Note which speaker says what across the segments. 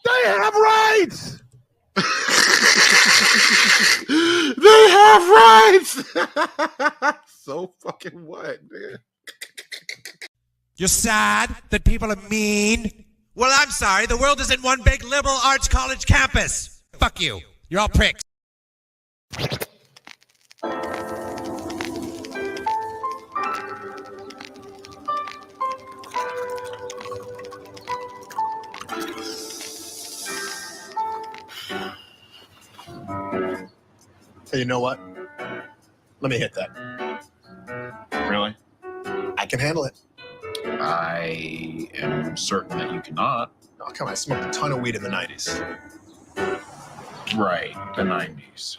Speaker 1: They have rights.
Speaker 2: They have rights. So fucking what, man?
Speaker 3: You're sad that people are mean? Well, I'm sorry. The world isn't one big liberal arts college campus. Fuck you. You're all pricks.
Speaker 1: Hey, you know what? Let me hit that.
Speaker 4: Really?
Speaker 1: I can handle it.
Speaker 4: I am certain that you cannot.
Speaker 1: Oh, come on. I smoked a ton of weed in the 90s.
Speaker 4: Right, the 90s.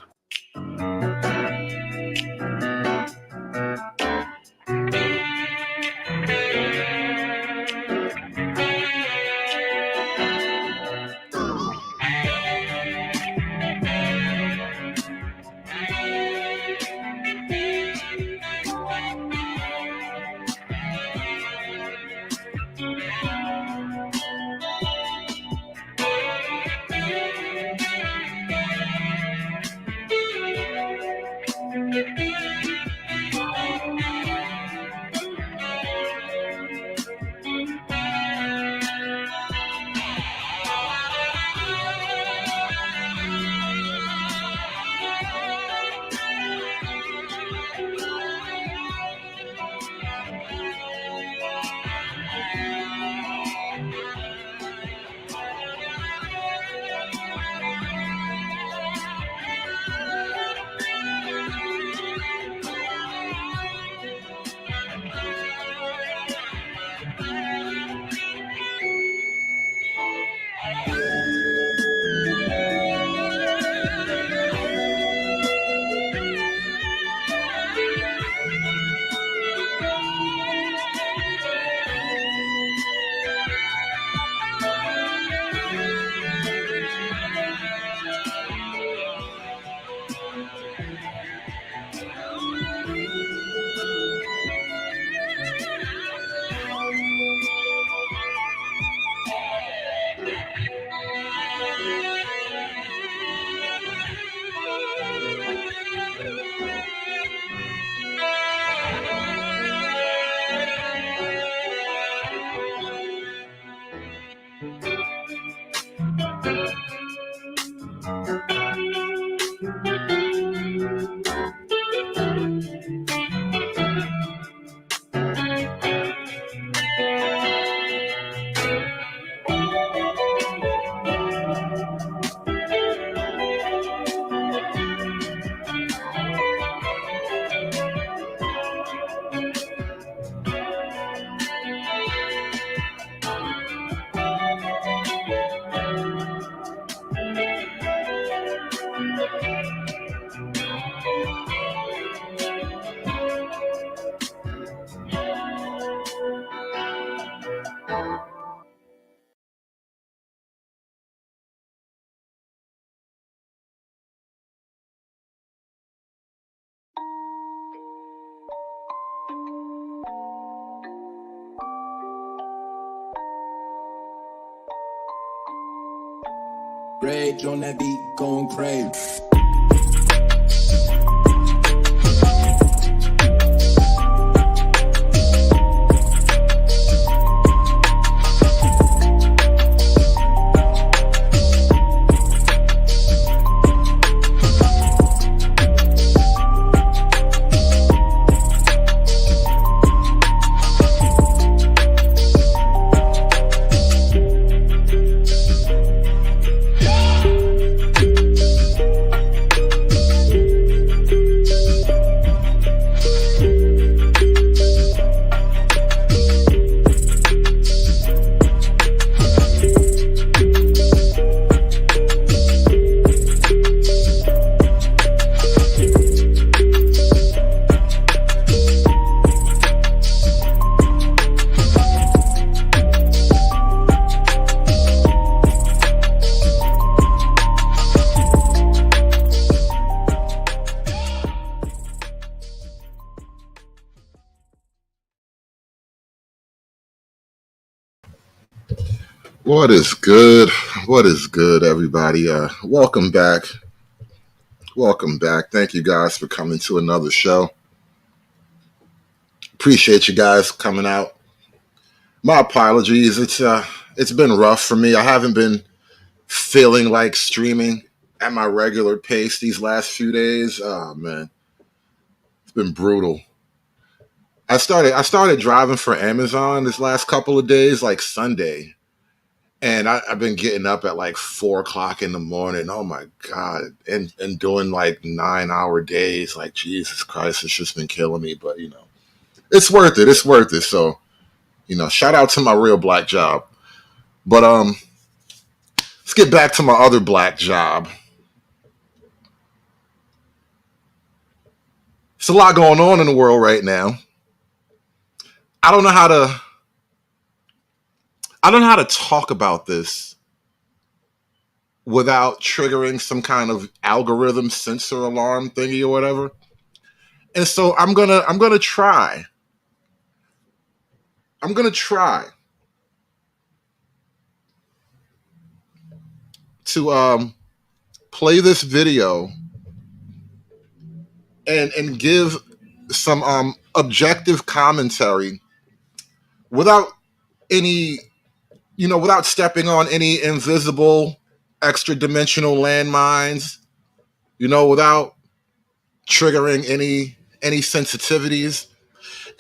Speaker 5: Rage on that beat, going crazy.
Speaker 2: What is good? What is good, everybody? Welcome back. Welcome back. Thank you guys for coming to another show. Appreciate you guys coming out. My apologies. It's been rough for me. I haven't been feeling like streaming at my regular pace these last few days. Oh man, it's been brutal. I started driving for Amazon this last couple of days, like Sunday. And I've been getting up at like 4 o'clock in the morning. Oh my God. And doing like 9-hour days. Like, Jesus Christ, it's just been killing me. But, it's worth it. It's worth it. So, shout out to my real black job. But let's get back to my other black job. There's a lot going on in the world right now. I don't know how to talk about this without triggering some kind of algorithm censor alarm thingy or whatever. And so I'm gonna try. I'm gonna try to play this video and give some objective commentary without any, without stepping on any invisible extra dimensional landmines, without triggering any sensitivities.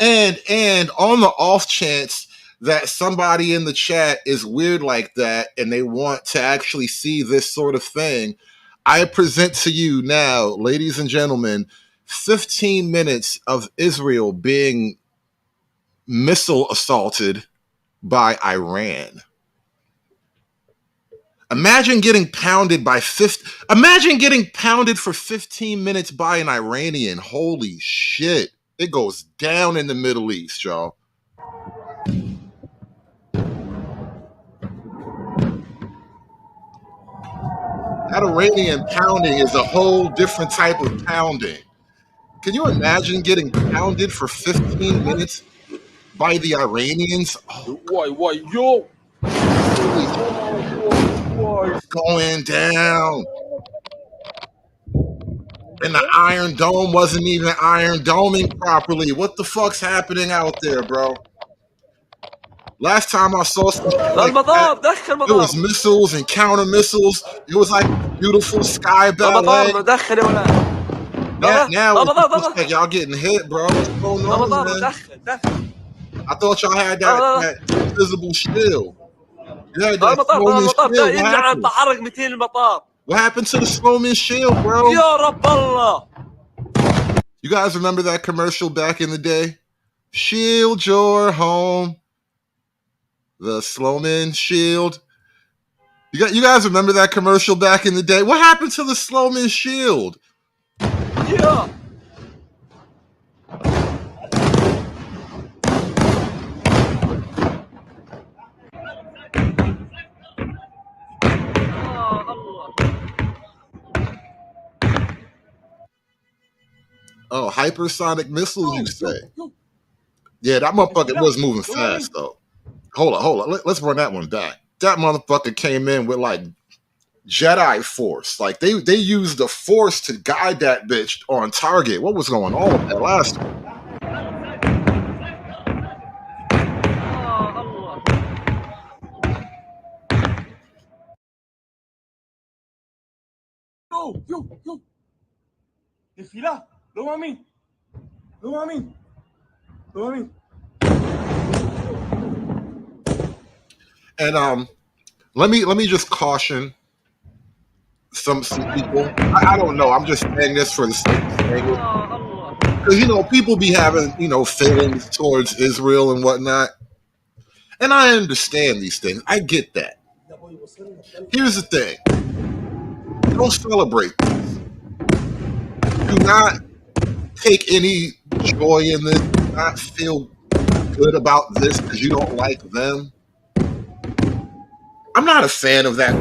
Speaker 2: And on the off chance that somebody in the chat is weird like that and they want to actually see this sort of thing, I present to you now, ladies and gentlemen, 15 minutes of Israel being missile assaulted by Iran. Imagine getting pounded for 15 minutes by an Iranian. Holy shit. It goes down in the Middle East, y'all. That Iranian pounding is a whole different type of pounding. Can you imagine getting pounded for 15 minutes by the Iranians? Oh,
Speaker 6: yo.
Speaker 2: It's going down. And the Iron Dome wasn't even Iron Doming properly. What the fuck's happening out there, bro? Last time I saw some shit like that, it was missiles and counter missiles. It was like beautiful sky ballet. Now it looks like y'all getting hit, bro. What's going on, man? I thought y'all had that invisible shield. Yeah, that Snowman shield. What happened to the Snowman shield, bro? You guys remember that commercial back in the day? Shield your home. The Snowman shield. You guys remember that commercial back in the day? What happened to the Snowman shield?
Speaker 6: Yeah.
Speaker 2: Oh, hypersonic missile, you say? Yeah, that motherfucker was moving fast, though. Hold on. Let's run that one back. That motherfucker came in with, like, Jedi force. Like, they used the force to guide that bitch on target. What was going on with that last one?
Speaker 6: Yo. Desfila. Look at me.
Speaker 2: And let me just caution some people. I don't know. I'm just saying this for the sake of saying it. Because people be having feelings towards Israel and whatnot, and I understand these things. I get that. Here's the thing: don't celebrate this. Do not take any joy in this. Do not feel good about this because you don't like them. I'm not a fan of that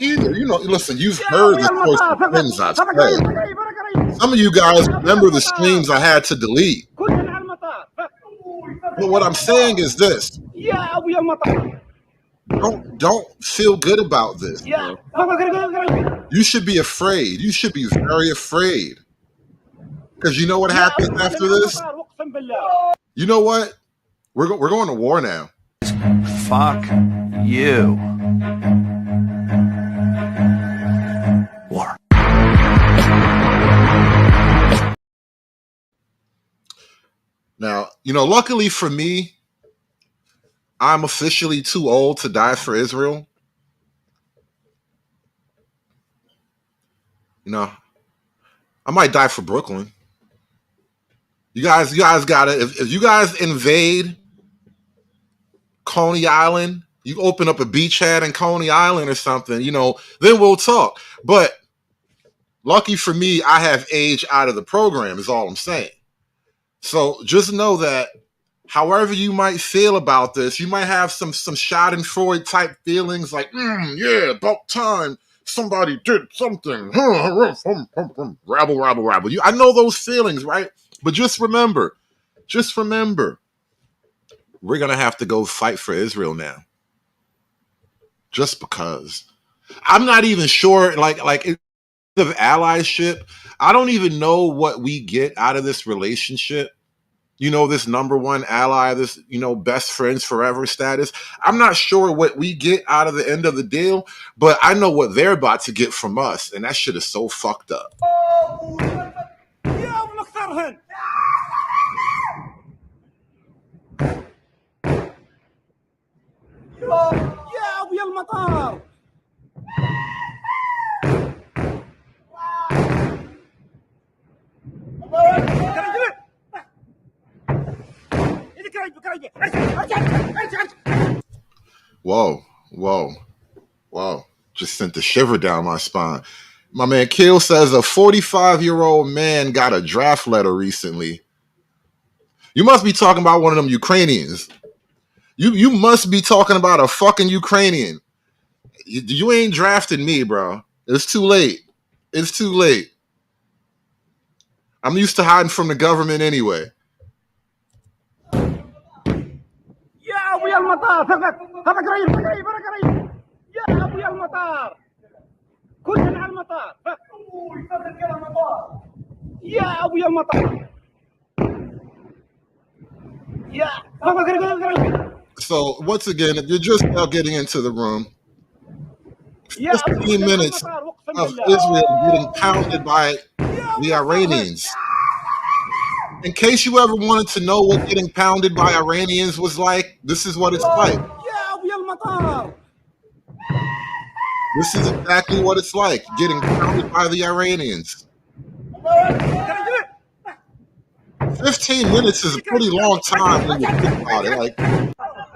Speaker 2: either. Listen, you've heard the sorts of things I've said. Some of you guys remember the streams I had to delete. But what I'm saying is this. Don't feel good about this, bro. You should be afraid. You should be very afraid. Because you know what happens after this? You know what? We're going to war now.
Speaker 7: Fuck you. War.
Speaker 2: Now, luckily for me, I'm officially too old to die for Israel. I might die for Brooklyn. You guys gotta, if you guys invade Coney Island, you open up a beachhead in Coney Island or something, then we'll talk. But lucky for me, I have aged out of the program, is all I'm saying. So just know that however you might feel about this, you might have some Schadenfreude type feelings like, yeah, about time somebody did something. Rabble, rabble, rabble. I know those feelings, right? But just remember, we're going to have to go fight for Israel now. Just because. I'm not even sure, like of allyship, I don't even know what we get out of this relationship. This number one ally, this, best friends forever status. I'm not sure what we get out of the end of the deal, but I know what they're about to get from us, and that shit is so fucked up. Whoa. Just sent the shiver down my spine. My man Kill says a 45-year-old man got a draft letter recently. You must be talking about one of them Ukrainians. You must be talking about a fucking Ukrainian. You ain't drafting me, bro. It's too late. I'm used to hiding from the government anyway.
Speaker 8: يا ابويا المطار هذا قريب يا ابويا المطار كلنا على المطار يا ابويا المطار يا هذا قريب.
Speaker 2: So once again, if you're just now getting into the room, 15 minutes of Israel getting pounded by the Iranians. In case you ever wanted to know what getting pounded by Iranians was like, this is what it's like. This is exactly what it's like, getting pounded by the Iranians. 15 minutes is a pretty long time when you think about it. Like,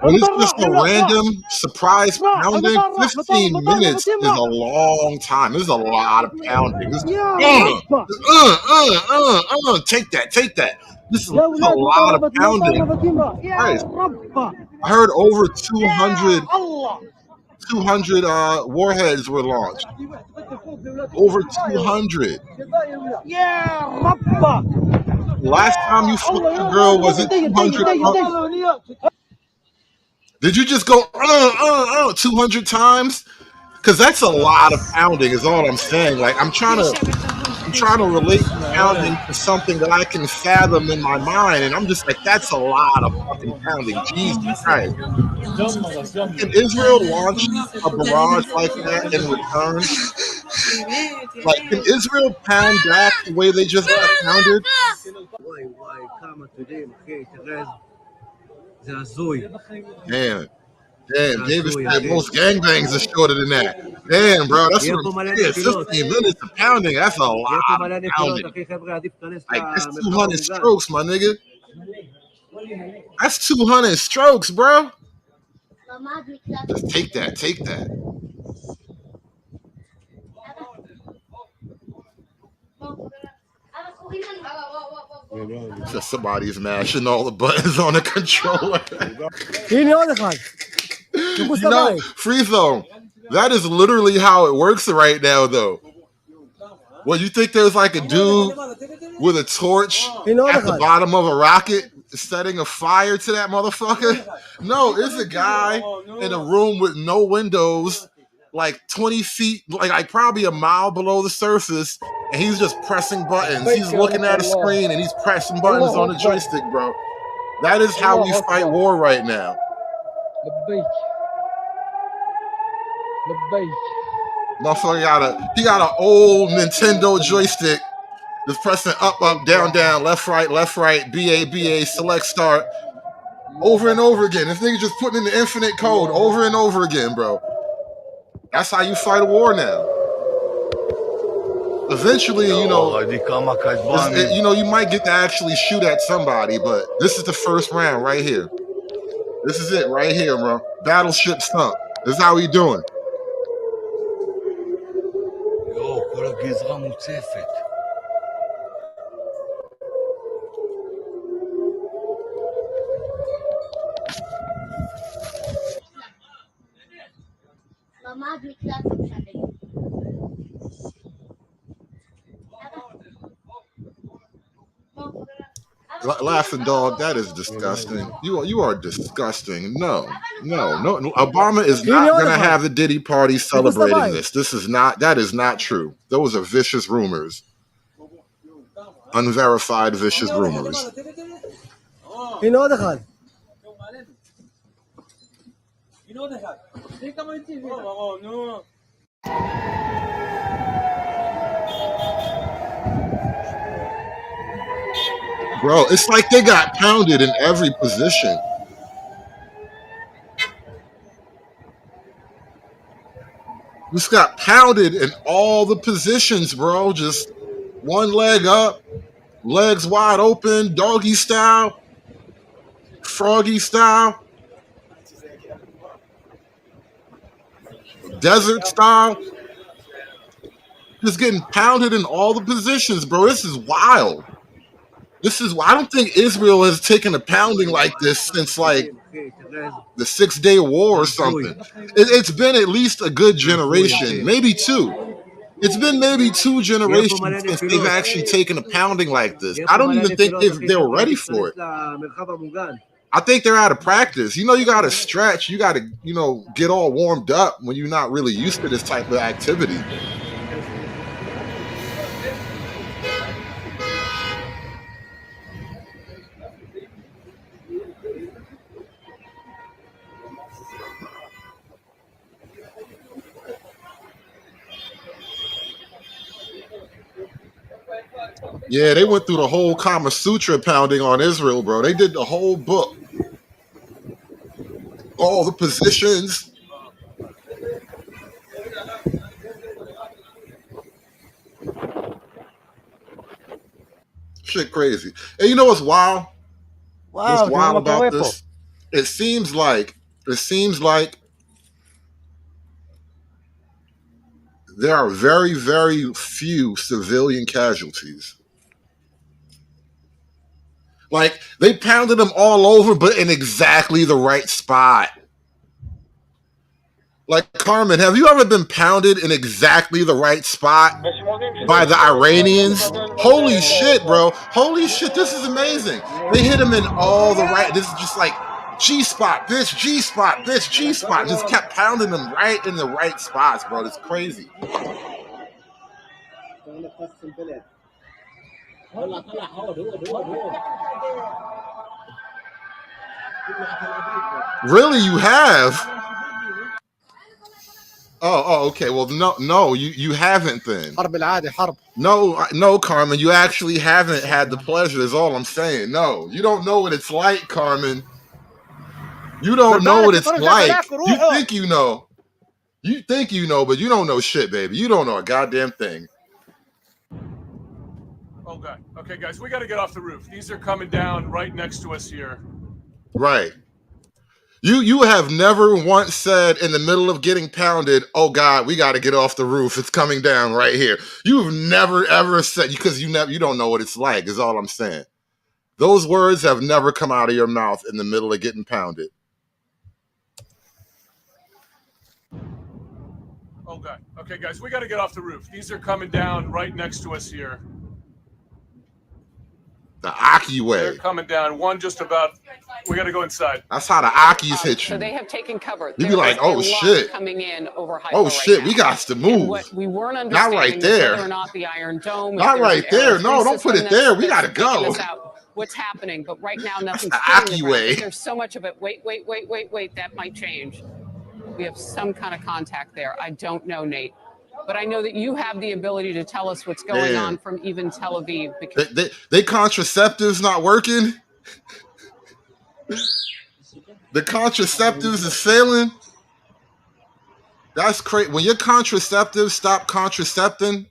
Speaker 2: when it's just a random surprise pounding, 15 minutes is a long time. This is a lot of pounding. This take that. This is a lot of pounding. Christ. I heard over 200 warheads were launched. Over 200. Last time you fucked a girl, was it 200? Did you just go 200 times? Because that's a lot of pounding is all I'm saying. Like, I'm trying to relate pounding to something that I can fathom in my mind, and I'm just like, that's a lot of fucking pounding. Jesus Christ. Can Israel launch a barrage like that in return? Like, can Israel pound back the way they just got pounded? Damn, David said most gangbangs are shorter than that. Damn, bro, that's what I'm saying. 15 minutes of pounding, that's a lot of pounding. Like, that's 200 strokes, my nigga. That's 200 strokes, bro. Just take that. Just somebody's mashing all the buttons on the controller. Free throw. That is literally how it works right now, though. Well, you think there's like a dude with a torch at the bottom of a rocket setting a fire to that motherfucker? No, it's a guy in a room with no windows, like 20 feet, like probably a mile below the surface, and he's just pressing buttons. He's looking at a screen and he's pressing buttons on the joystick, bro. That is how we fight war right now. Motherfucker he got an old Nintendo joystick. Just pressing up, down, down, left, right, BA, select, start, over and over again. This nigga just putting in the infinite code over and over again, bro. That's how you fight a war now. Eventually, you might get to actually shoot at somebody, but this is the first round right here. This is it right here, bro. Battleship stunk. This is how we doing. Laughing dog, that is disgusting. You are disgusting. No. Obama is not gonna have the Diddy party celebrating this. That is not true. Those are vicious rumors. Unverified vicious rumors. Bro, it's like they got pounded in every position. Just got pounded in all the positions, bro. Just one leg up, legs wide open, doggy style, froggy style, desert style. Just getting pounded in all the positions, bro. This is wild. I don't think Israel has taken a pounding like this since like the 6-Day War or something. It's been at least a good generation, maybe two. It's been maybe 2 generations since they've actually taken a pounding like this. I don't even think they were ready for it. I think they're out of practice. You got to stretch. You got to, get all warmed up when you're not really used to this type of activity. Yeah, they went through the whole Kama Sutra pounding on Israel, bro. They did the whole book. All the positions. Shit crazy. And you know what's wild? What's wild about this? It seems like there are very, very few civilian casualties. Like, they pounded them all over, but in exactly the right spot. Like, Carmen, have you ever been pounded in exactly the right spot by the Iranians? Holy shit, bro. Holy shit, this is amazing. They hit him in all the right. This is just like G-spot, bitch, G-spot, bitch, G-spot. Just kept pounding them right in the right spots, bro. It's crazy. Really, you have? Oh, okay. Well, no, you haven't then. No, Carmen, you actually haven't had the pleasure. Is all I'm saying. No, you don't know what it's like, Carmen. You don't know what it's like. You think you know. You think you know, but you don't know shit, baby. You don't know a goddamn thing.
Speaker 9: Okay, guys, we got to get off the roof. These are coming down right next to us here.
Speaker 2: Right. You have never once said in the middle of getting pounded, oh God, we got to get off the roof. It's coming down right here. You've never ever said, because you don't know what it's like, is all I'm saying. Those words have never come out of your mouth in the middle of getting pounded.
Speaker 9: Okay, guys, we got to get off the roof. These are coming down right next to us here.
Speaker 2: The Aki
Speaker 9: They're
Speaker 2: way.
Speaker 9: coming down. One just about. We got to go inside.
Speaker 2: That's how the Akis hit
Speaker 10: So
Speaker 2: you.
Speaker 10: they have taken cover.
Speaker 2: You
Speaker 10: There
Speaker 2: be like,
Speaker 10: is a
Speaker 2: oh
Speaker 10: lot
Speaker 2: shit.
Speaker 10: coming in over Haifa
Speaker 2: Oh
Speaker 10: right
Speaker 2: shit,
Speaker 10: now.
Speaker 2: we got to
Speaker 10: And
Speaker 2: move.
Speaker 10: what we weren't
Speaker 2: Not right
Speaker 10: understanding was whether
Speaker 2: there.
Speaker 10: or not the Iron Dome, if
Speaker 2: Not
Speaker 10: there's an
Speaker 2: right
Speaker 10: Arrow
Speaker 2: there.
Speaker 10: 3
Speaker 2: No, don't put
Speaker 10: system
Speaker 2: it there. We
Speaker 10: that's
Speaker 2: gotta
Speaker 10: taking
Speaker 2: go.
Speaker 10: this out, what's happening. But right now,
Speaker 2: That's
Speaker 10: nothing's
Speaker 2: the
Speaker 10: hitting the
Speaker 2: Aki
Speaker 10: ground.
Speaker 2: way.
Speaker 10: But there's so much of it. Wait. That might change. We have some kind of contact there. I don't know, Nate. But I know that you have the ability to tell us what's going on from even Tel Aviv. Because
Speaker 2: They contraceptives not working. The contraceptives is failing. That's crazy. When your contraceptives stop contracepting,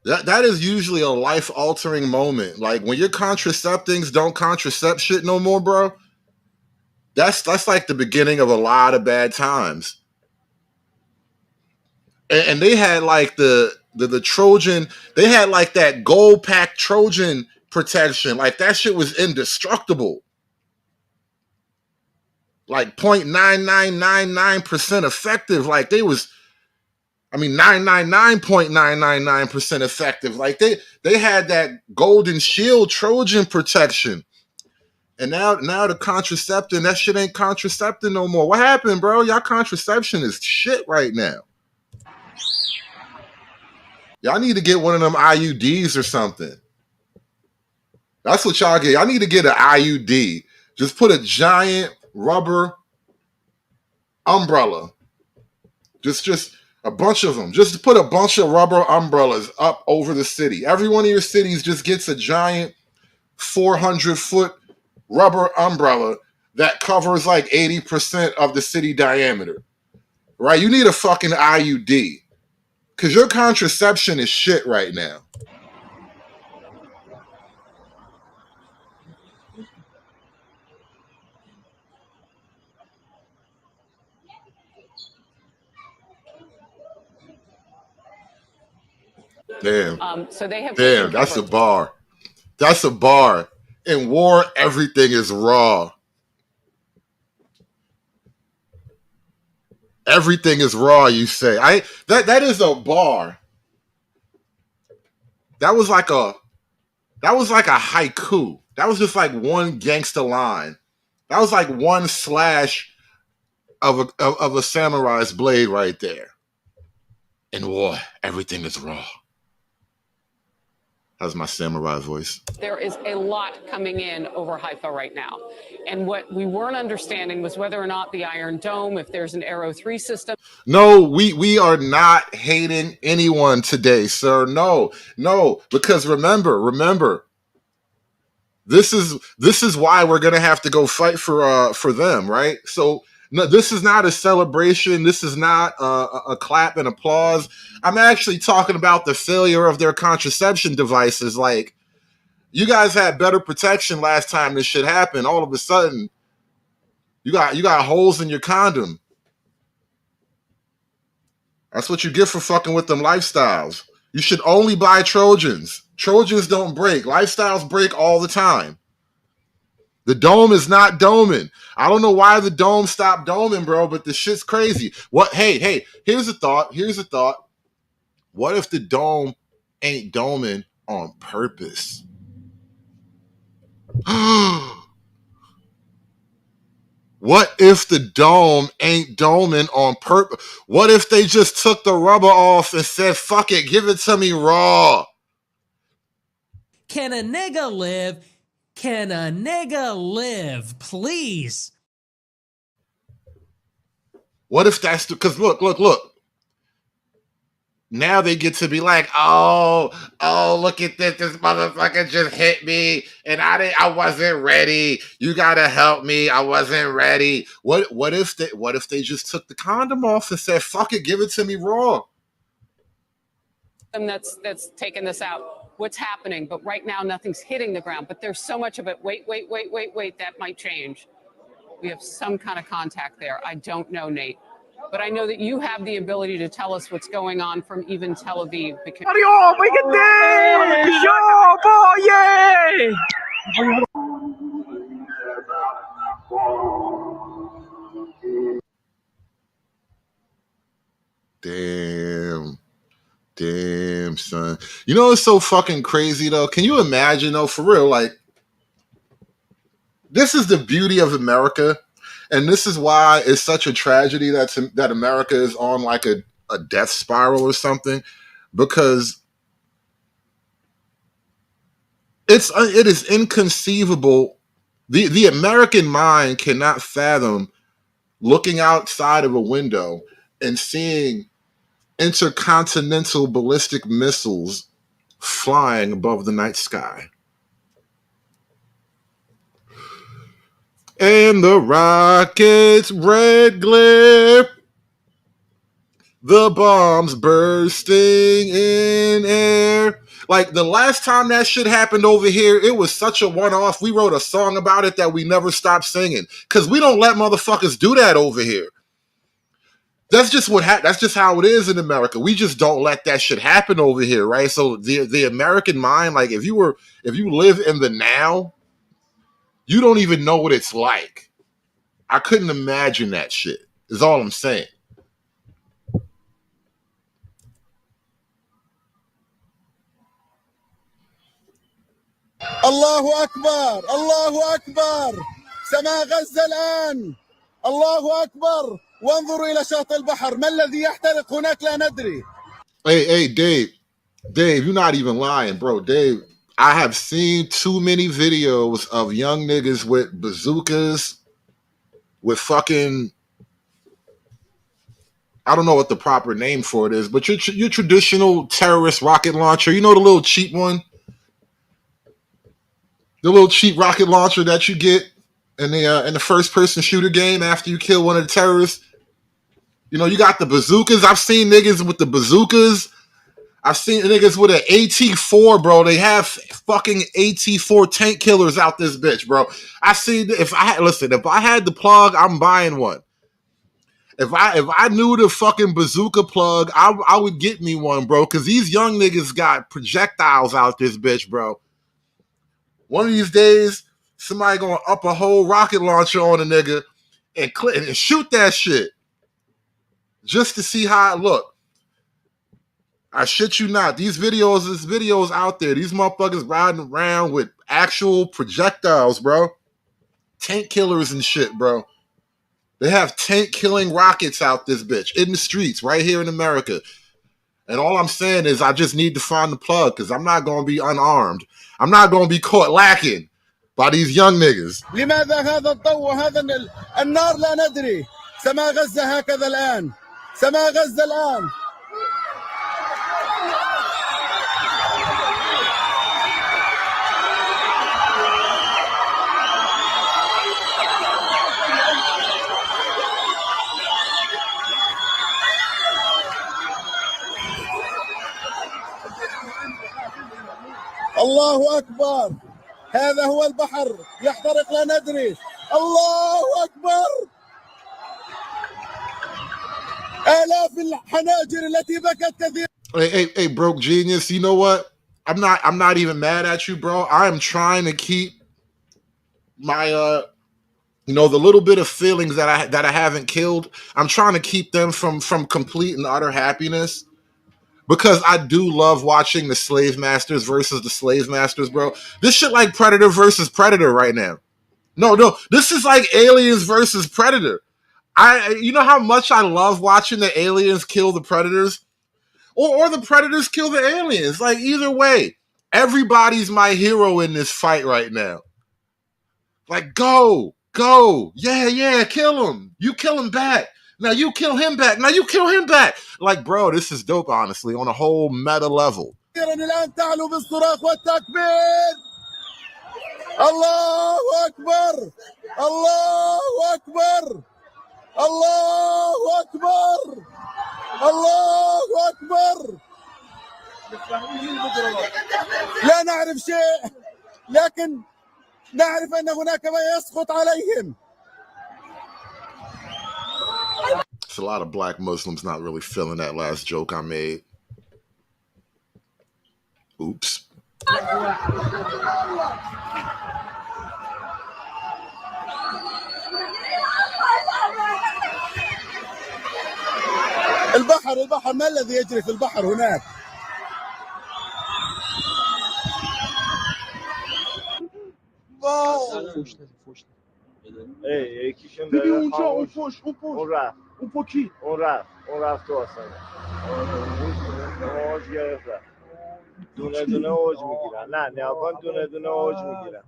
Speaker 2: that is usually a life-altering moment. Like when your contraceptives don't contracept shit no more, bro. That's like the beginning of a lot of bad times. And they had like the Trojan, they had like that gold pack Trojan protection. Like that shit was indestructible. Like 0.9999% effective. Like they was, 999.999% effective. Like they had that golden shield Trojan protection. And now the contracepting, that shit ain't contracepting no more. What happened, bro? Y'all contraception is shit right now. Y'all need to get one of them IUDs or something. That's what y'all get. Y'all need to get an IUD. Just put a giant rubber umbrella. Just a bunch of them. Just put a bunch of rubber umbrellas up over the city. Every one of your cities just gets a giant 400-foot rubber umbrella that covers like 80% of the city diameter. Right? You need a fucking IUD. Because your contraception is shit right now. Damn.
Speaker 10: so they have
Speaker 2: Damn,
Speaker 10: taken
Speaker 2: that's
Speaker 10: cover.
Speaker 2: a bar. That's a bar. In war, everything is raw. Everything is raw, you say. That is a bar. That was like a haiku. That was just like one gangster line. That was like one slash of a samurai's blade right there. In war, everything is raw. That's my samurai voice.
Speaker 10: There is a lot coming in over Haifa right now. And what we weren't understanding was whether or not the Iron Dome, if there's an Arrow 3 system.
Speaker 2: No, we are not hating anyone today, sir. No, because remember, this is why we're gonna have to go fight for them, right? So no, this is not a celebration. This is not a clap and applause. I'm actually talking about the failure of their contraception devices. Like, you guys had better protection last time this shit happened. All of a sudden, you got holes in your condom. That's what you get for fucking with them lifestyles. You should only buy Trojans. Trojans don't break. Lifestyles break all the time. The dome is not doming. I don't know why the dome stopped doming, bro, but the shit's crazy. Hey, here's a thought. What if the dome ain't doming on purpose? What if the dome ain't doming on purpose? What if they just took the rubber off and said, fuck it, give it to me raw?
Speaker 11: Can a nigga live? Can a nigga live? Please.
Speaker 2: What if that's because look. Now they get to be like, oh, look at this. This motherfucker just hit me and I wasn't ready. You gotta help me. I wasn't ready. What if they just took the condom off and said, fuck it, give it to me raw?
Speaker 10: That's taken this out. What's happening? But right now, nothing's hitting the ground. But there's so much of it. Wait. That might change. We have some kind of contact there. I don't know, Nate. But I know that you have the ability to tell us what's going on from even Tel Aviv. Because
Speaker 8: Mario, make it day! Yo, boy, yeah!
Speaker 2: Damn. time, son. You know what's so fucking crazy though? Can you imagine though, for real, like, this is the beauty of America, and this is why it's such a tragedy that America is on like a death spiral or something, because it is inconceivable. The American mind cannot fathom looking outside of a window and seeing intercontinental ballistic missiles flying above the night sky. And the rocket's red glare, the bombs bursting in air. Like, the last time that shit happened over here, it was such a one-off. We wrote a song about it that we never stopped singing, because we don't let motherfuckers do that over here. That's just that's just how it is in America. We just don't let that shit happen over here, right? So the American mind, like, if you live in the now, you don't even know what it's like. I couldn't imagine that shit, is all I'm saying.
Speaker 12: الله أكبر الله أكبر سماء غزة الآن الله أكبر وانظروا إلى شاطئ البحر ما الذي يحترق هناك لا ندري.
Speaker 2: Hey, Dave, you're not even lying, bro. Dave, I have seen too many videos of young niggas with bazookas, with fucking, I don't know what the proper name for it is, but your traditional terrorist rocket launcher, you know, the little cheap one? The little cheap rocket launcher that you get in the first person shooter game after you kill one of the terrorists. You know, you got the bazookas. I've seen niggas with the bazookas. I've seen niggas with an AT-4, bro. They have fucking AT-4 tank killers out this bitch, bro. If I had the plug, I'm buying one. If I knew the fucking bazooka plug, I would get me one, bro. Because these young niggas got projectiles out this bitch, bro. One of these days, somebody gonna up a whole rocket launcher on a nigga and shoot that shit just to see how it look. I shit you not. This videos out there. These motherfuckers riding around with actual projectiles, bro. Tank killers and shit, bro. They have tank killing rockets out this bitch in the streets right here in America. And all I'm saying is I just need to find the plug, because I'm not going to be unarmed. I'm not going to be caught lacking by these young niggas.
Speaker 12: لماذا هذا الضوء وهذا النار لا ندري. سماء غزة هكذا الآن. سماء غزة الآن. الله أكبر هذا هو البحر يحترق لا ندري. الله أكبر آلاف الحناجر التي بكت كثيرا.
Speaker 2: Hey, broke genius, you know what? I'm not even mad at you, bro. I am trying to keep my the little bit of feelings that I haven't killed. I'm trying to keep them from complete and utter happiness. Because I do love watching the slave masters versus the slave masters, bro. This shit like Predator versus Predator right now. No, this is like Aliens versus Predator. You know how much I love watching the aliens kill the predators? Or the predators kill the aliens. Like, either way, everybody's my hero in this fight right now. Like, go, yeah, kill him. You kill him back. Now you kill him back. Now you kill him back. Like, bro, this is dope, honestly, on a whole meta level.
Speaker 12: الآن تعلو بالصراخ والتكبير. الله أكبر الله أكبر الله أكبر الله أكبر. لا نعرف شيء لكن نعرف أن هناك ما يسقط عليهم.
Speaker 2: It's a lot of black Muslims not really feeling that last joke I made. Oops.
Speaker 12: البحر ما الذي يجري في البحر هناك؟
Speaker 6: یکیشون داره خاموش اون رفت اون رفت تو آسانه اوج گرفت دونه دونه اوج میگیرن نه نیا کن دونه دونه اوج میگیرن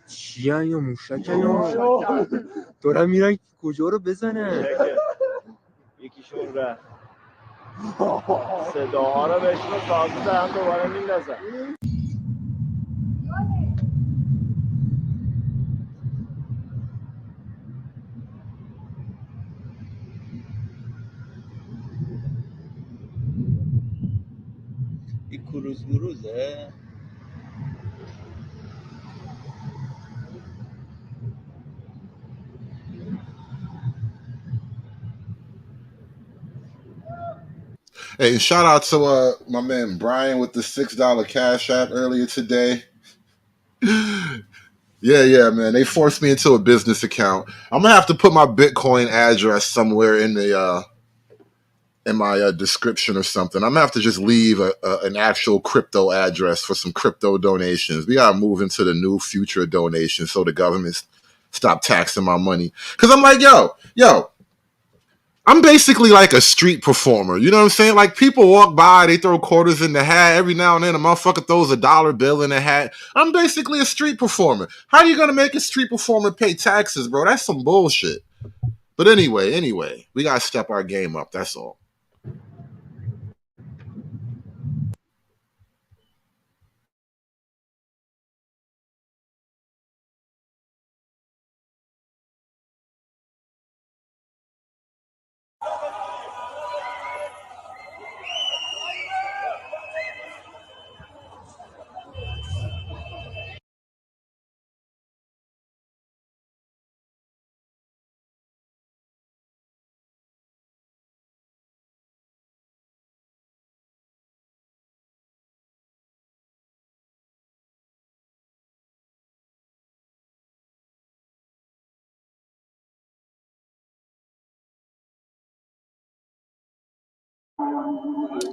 Speaker 13: چیه یا موشکن یا دارن میرن کجا رو بزنن
Speaker 6: یکیشون رفت صداها رو بشنو تازه دارن دوباره میندازن
Speaker 13: این کروز مروزه
Speaker 2: Hey, and shout out to my man Brian with the $6 Cash App earlier today. Yeah, man. They forced me into a business account. I'm gonna have to put my Bitcoin address somewhere in the in my description or something. I'm gonna have to just leave an actual crypto address for some crypto donations. We gotta move into the new future donations so the government stop taxing my money. Cause I'm like, yo, I'm basically like a street performer. You know what I'm saying? Like people walk by, they throw quarters in the hat. Every now and then a motherfucker throws a dollar bill in the hat. I'm basically a street performer. How are you going to make a street performer pay taxes, bro? That's some bullshit. But anyway, we got to step our game up. That's all.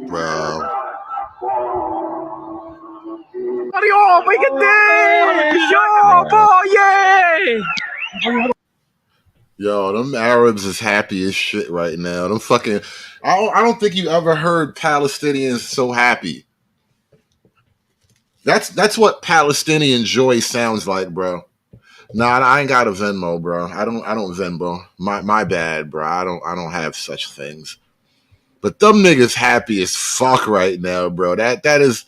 Speaker 2: Bro.
Speaker 8: Mario, we get this! Yo, boy, yeah!
Speaker 2: Yo, them Arabs is happy as shit right now. Them fucking, I don't think you ever heard Palestinians so happy. That's what Palestinian joy sounds like, bro. Nah, I ain't got a Venmo, bro. I don't Venmo. My bad, bro. I don't have such things. But them niggas happy as fuck right now, bro. That is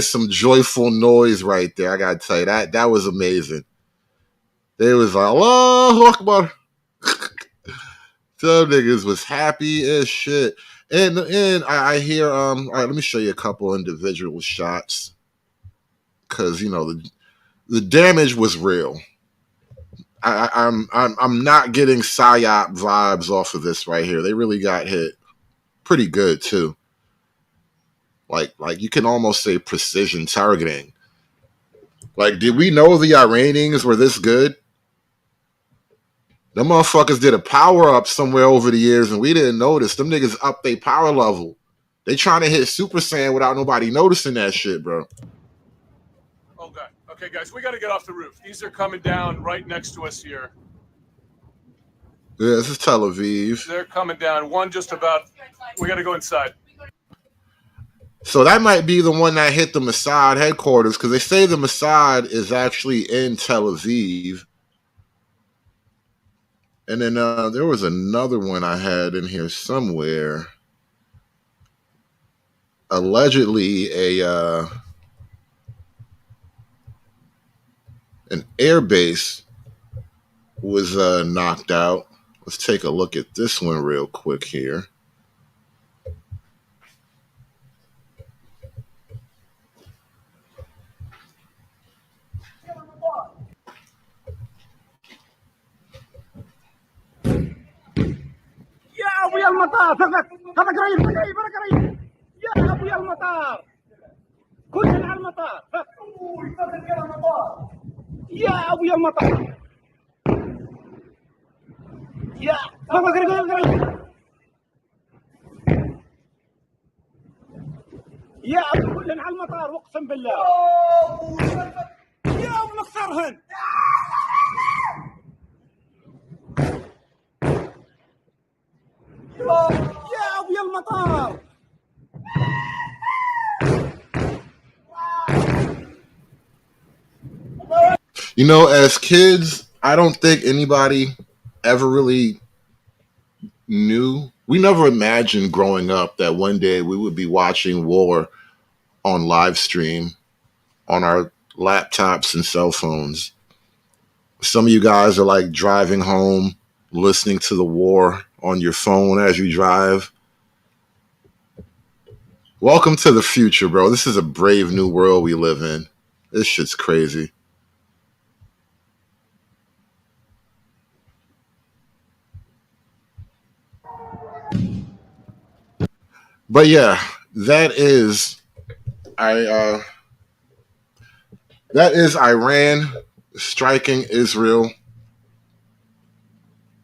Speaker 2: some joyful noise right there. I gotta tell you, that was amazing. They was like, Allahu Akbar. Some niggas was happy as shit. And I hear all right, let me show you a couple individual shots. Cause the damage was real. I'm not getting psyop vibes off of this right here. They really got hit pretty good too. Like you can almost say precision targeting. Like, did we know the Iranians were this good? Them motherfuckers did a power up somewhere over the years and we didn't notice. Them niggas up their power level. They trying to hit Super Saiyan without nobody noticing that shit, bro.
Speaker 9: Okay, guys, we got to get off the roof. These are coming down right next to us here.
Speaker 2: Yeah, this is Tel Aviv.
Speaker 9: They're coming down. One just about. We got to go inside.
Speaker 2: So that might be the one that hit the Mossad headquarters because they say the Mossad is actually in Tel Aviv. And then there was another one I had in here somewhere. Allegedly an air base was knocked out. Let's take a look at this one real quick here.
Speaker 8: يا ابويا المطار فقط هذا قريب يا ابويا المطار كلنا على المطار يا ابويا المطار يا بابا قريب يا كلنا على المطار اقسم بالله يا ابو نصار يرهن يا ابو المطار.
Speaker 2: You know, as kids, I don't think anybody ever really knew. We never imagined growing up that one day we would be watching war on live stream on our laptops and cell phones. Some of you guys are like driving home, listening to the war on your phone as you drive. Welcome to the future, bro. This is a brave new world we live in. This shit's crazy. But yeah, that is that is Iran striking Israel.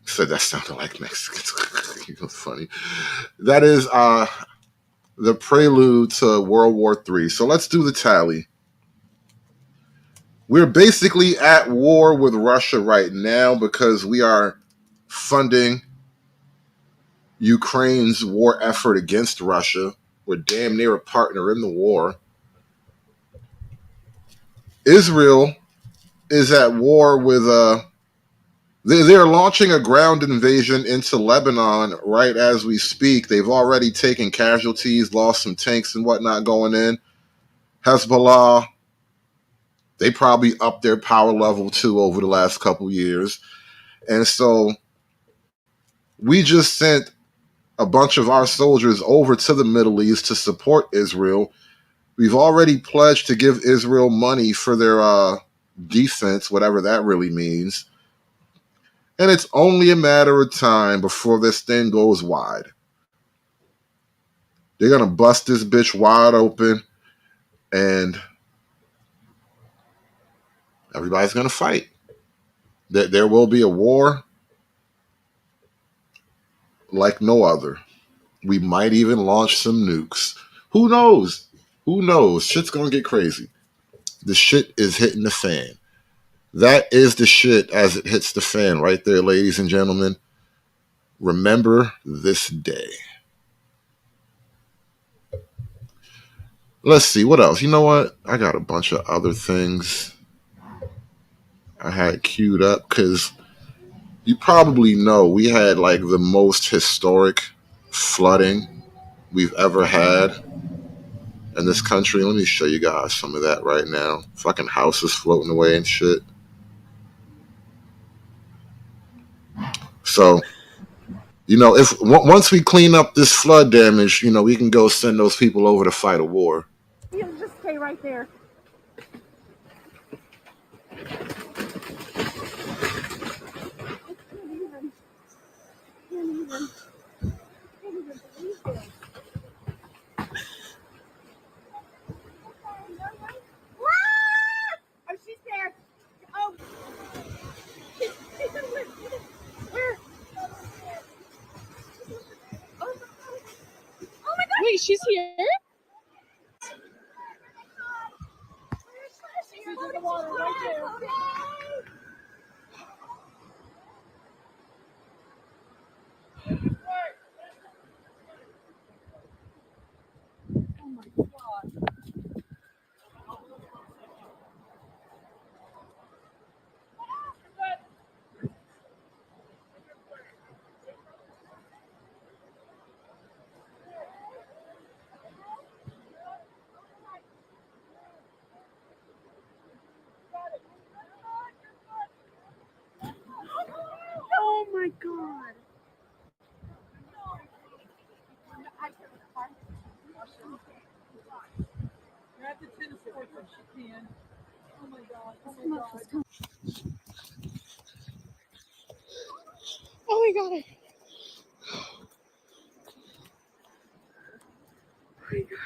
Speaker 2: Said that sounded like Mexicans. It was funny. That is the prelude to World War III. So let's do the tally. We're basically at war with Russia right now because we are funding Ukraine's war effort against Russia. We're damn near a partner in the war. Israel is at war with they're launching a ground invasion into Lebanon right as we speak. They've already taken casualties, lost some tanks and whatnot going in. Hezbollah, they probably upped their power level too over the last couple years. And so we just sent a bunch of our soldiers over to the Middle East to support Israel. We've already pledged to give Israel money for their defense, whatever that really means. And it's only a matter of time before this thing goes wide. They're going to bust this bitch wide open and everybody's going to fight. There will be a war like no other. We might even launch some nukes. Who knows? Who knows? Shit's going to get crazy. The shit is hitting the fan. That is the shit as it hits the fan right there, ladies and gentlemen. Remember this day. Let's see, what else? You know what? I got a bunch of other things I had queued up because you probably know we had like the most historic flooding we've ever had in this country. Let me show you guys some of that right now. Fucking houses floating away and shit. So, you know, if once we clean up this flood damage, you know, we can go send those people over to fight a war.
Speaker 8: You just stay right there. Oh, she's there. Oh. Where? Oh my God. Wait, she's here? She's in the water right there. Oh my God. Oh my God. You're at the tennis court, but she can. Oh my God. Oh my God. Oh my God. Oh my God.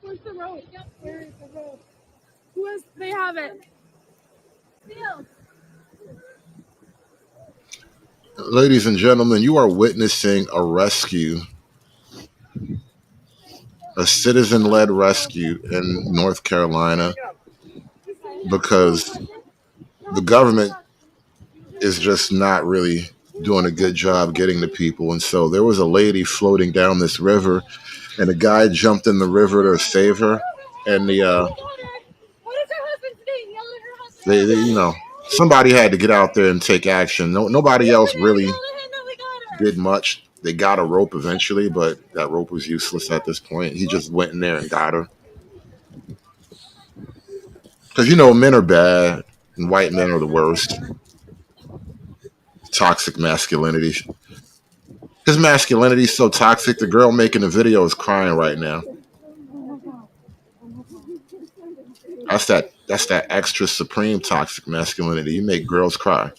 Speaker 8: Where's the rope? Where is the rope? Who is? They have it. Still.
Speaker 2: Ladies and gentlemen, you are witnessing a rescue, a citizen-led rescue in North Carolina because the government is just not really doing a good job getting to people. And so there was a lady floating down this river, and a guy jumped in the river to save her. And somebody had to get out there and take action. Nobody else really did much. They got a rope eventually, but that rope was useless at this point. He just went in there and got her. Because, men are bad and white men are the worst. Toxic masculinity. His masculinity is so toxic, the girl making the video is crying right now. That's that extra supreme toxic masculinity. You make girls cry.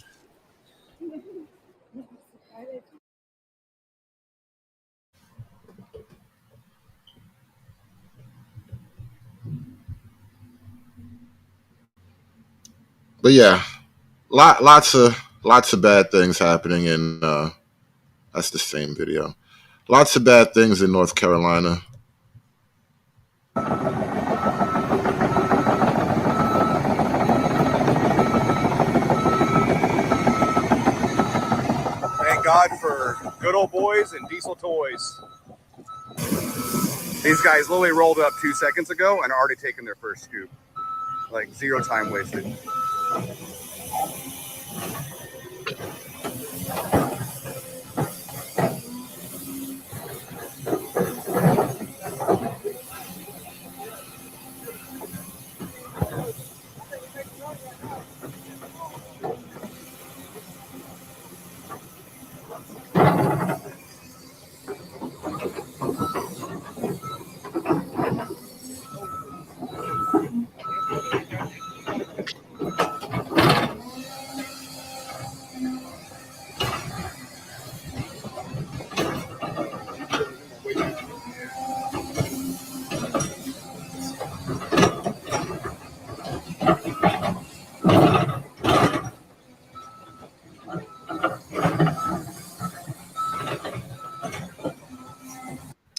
Speaker 2: But yeah, lots of bad things happening in that's the same video. Lots of bad things in North Carolina.
Speaker 14: Thank God for good old boys and diesel toys. These guys literally rolled up 2 seconds ago and are already taking their first scoop. Like, zero time wasted.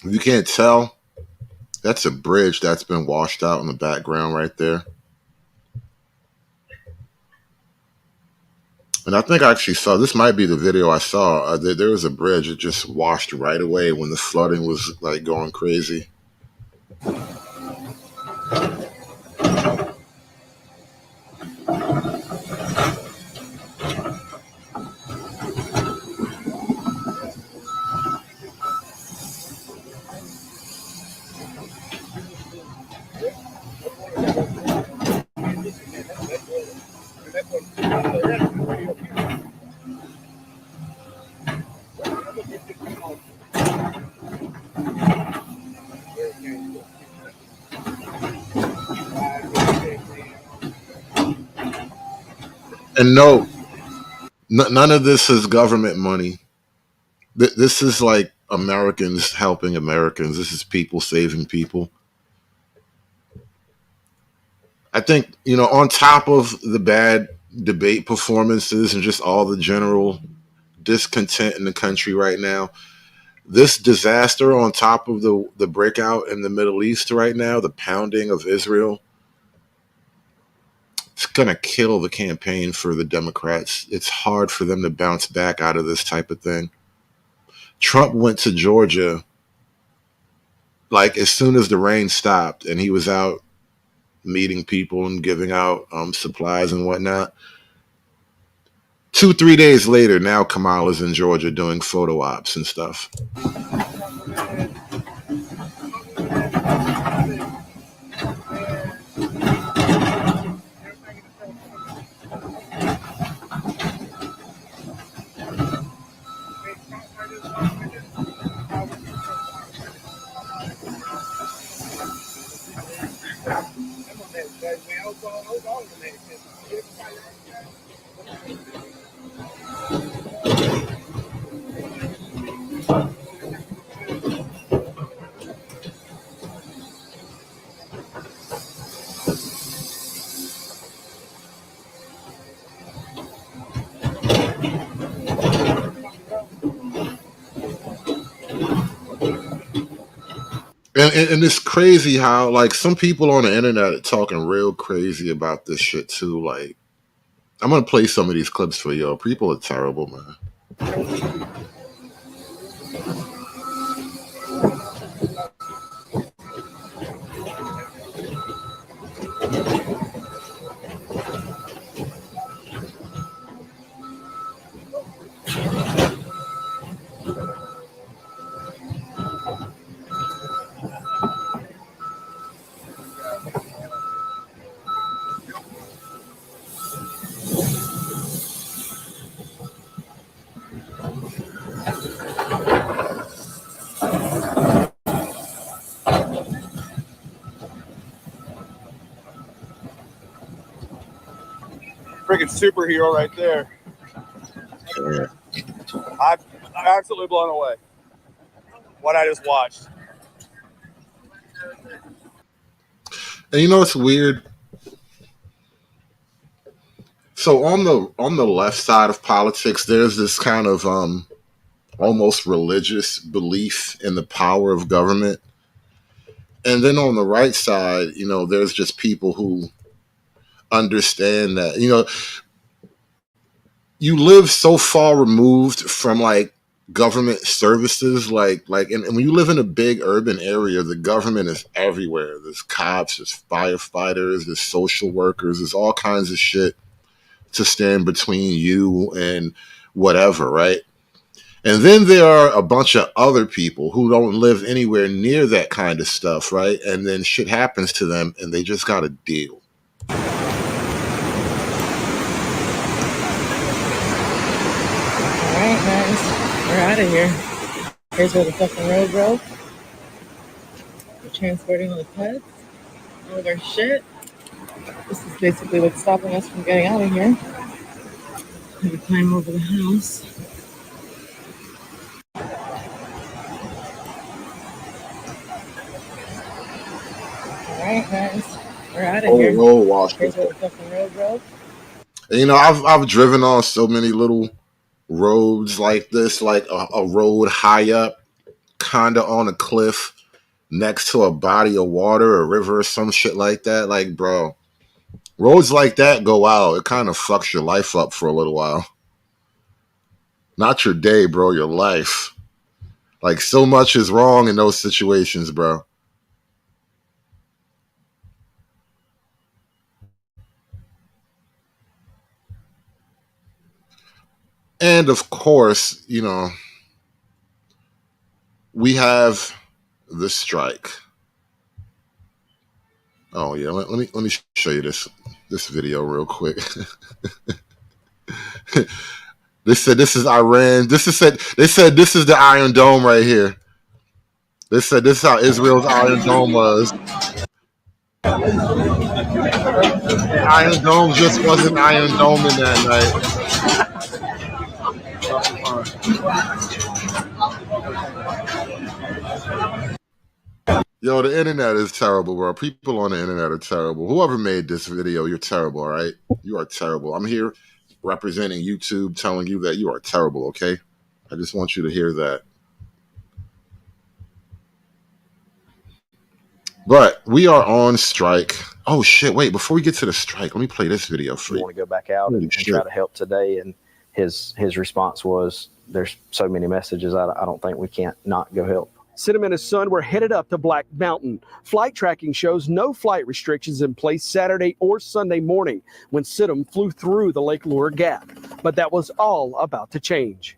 Speaker 2: If you can't tell, that's a bridge that's been washed out in the background right there. And I think I actually saw, this might be the video I saw. There was a bridge that just washed right away when the flooding was like going crazy. And no, none of this is government money. This is like Americans helping Americans. This is people saving people. I think, on top of the bad debate performances and just all the general discontent in the country right now, this disaster on top of the breakout in the Middle East right now, the pounding of Israel, it's going to kill the campaign for the Democrats. It's hard for them to bounce back out of this type of thing. Trump went to Georgia like as soon as the rain stopped, and he was out meeting people and giving out supplies and whatnot. 2-3 days later, now Kamala's in Georgia doing photo ops and stuff. And it's crazy how like some people on the internet are talking real crazy about this shit too. Like I'm gonna play some of these clips for y'all. People are terrible, man.
Speaker 14: Freaking superhero right there. I'm absolutely blown away. What I just watched.
Speaker 2: And you know what's weird? So on the left side of politics, there's this kind of almost religious belief in the power of government. And then on the right side, you know, there's just people who understand that, you know, you live so far removed from like government services, and when you live in a big urban area, the government is everywhere. There's cops, there's firefighters, there's social workers, there's all kinds of shit to stand between you and whatever, right? And then there are a bunch of other people who don't live anywhere near that kind of stuff, right? And then shit happens to them and they just got to deal.
Speaker 15: Alright, guys, we're out of here. Here's where the fucking road broke. We're transporting all the pets, all of our shit. This is basically what's stopping us from getting out of here. I'm gonna climb over the house. Alright, guys, we're out of here. Here's where the fucking road broke.
Speaker 2: And, you know, I've driven on so many little roads like this, like a road high up, kind of on a cliff next to a body of water, a river, or some shit like that. Like, bro, roads like that go out. It kind of fucks your life up for a little while. Not your day, bro, your life. Like, so much is wrong in those situations, bro. And of course, you know, we have the strike. Oh yeah, let me show you this video real quick. They said this is Iran. They said this is the Iron Dome right here. They said this is how Israel's Iron Dome was. Iron Dome just wasn't Iron Dome in that night. Yo, the internet is terrible, bro. People on the internet are terrible. Whoever made this video, you're terrible, all right? You are terrible. I'm here representing YouTube, telling you that you are terrible, okay? I just want you to hear that. But we are on strike. Oh, shit. Wait, before we get to the strike, let me play this video for you.
Speaker 16: I want to go back out and try to help today. And his response was, there's so many messages, I don't think we can't not go help.
Speaker 17: Sidham and his son were headed up to Black Mountain. Flight tracking shows no flight restrictions in place Saturday or Sunday morning when Sidham flew through the Lake Lure Gap. But that was all about to change.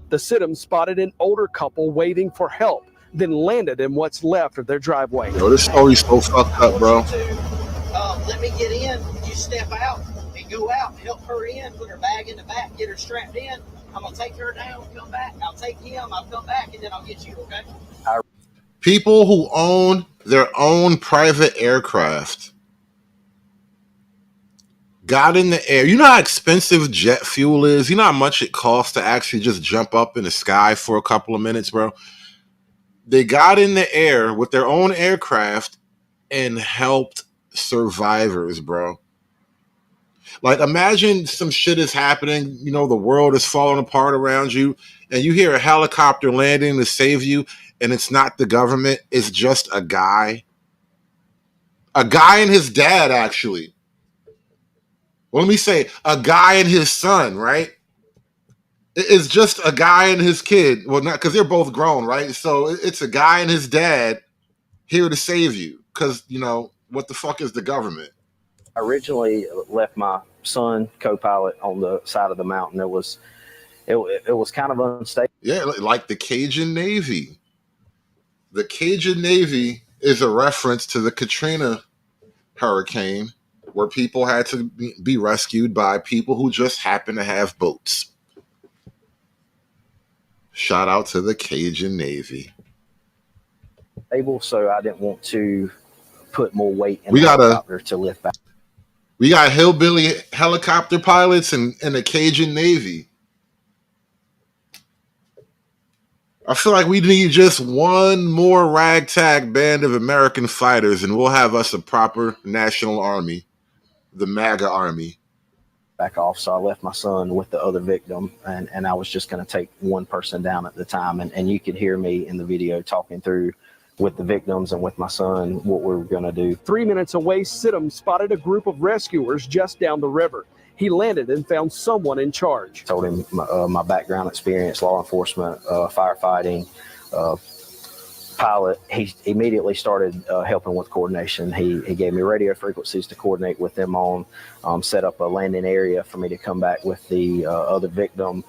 Speaker 17: The Sidham spotted an older couple waiting for help, then landed in what's left of their driveway.
Speaker 2: Yo, this story's so fucked up, bro.
Speaker 18: Let me get in, you step out and go out, help her in, put her bag in the back, get her strapped in. I'm going to take her down, come back. I'll take him, I'll come back, and then I'll get you, okay?
Speaker 2: People who own their own private aircraft got in the air. You know how expensive jet fuel is? You know how much it costs to actually just jump up in the sky for a couple of minutes, bro? They got in the air with their own aircraft and helped survivors, bro. Like, imagine some shit is happening, you know, the world is falling apart around you, and you hear a helicopter landing to save you, and it's not the government, it's just a guy and his dad, actually. Well, let me say a guy and his son, right? It's just a guy and his kid. Well, not because they're both grown, right? So it's a guy and his dad here to save you. Because, what the fuck is the government?
Speaker 16: I originally left my son co-pilot on the side of the mountain. It was kind of unstable.
Speaker 2: Yeah, like the Cajun Navy. The Cajun Navy is a reference to the Katrina hurricane, where people had to be rescued by people who just happen to have boats. Shout out to the Cajun Navy.
Speaker 16: So I didn't want to put more weight in the helicopter to lift back.
Speaker 2: We got hillbilly helicopter pilots and the Cajun Navy. I feel like we need just one more ragtag band of American fighters, and we'll have us a proper national army, the MAGA army.
Speaker 16: Back off. So I left my son with the other victim, and I was just going to take one person down at the time. And you could hear me in the video talking through with the victims and with my son what we were going to do.
Speaker 17: 3 minutes away, Sidham spotted a group of rescuers just down the river. He landed and found someone in charge.
Speaker 16: Told him my background experience, law enforcement, firefighting, pilot. He immediately started helping with coordination. He gave me radio frequencies to coordinate with them on, set up a landing area for me to come back with the other victim.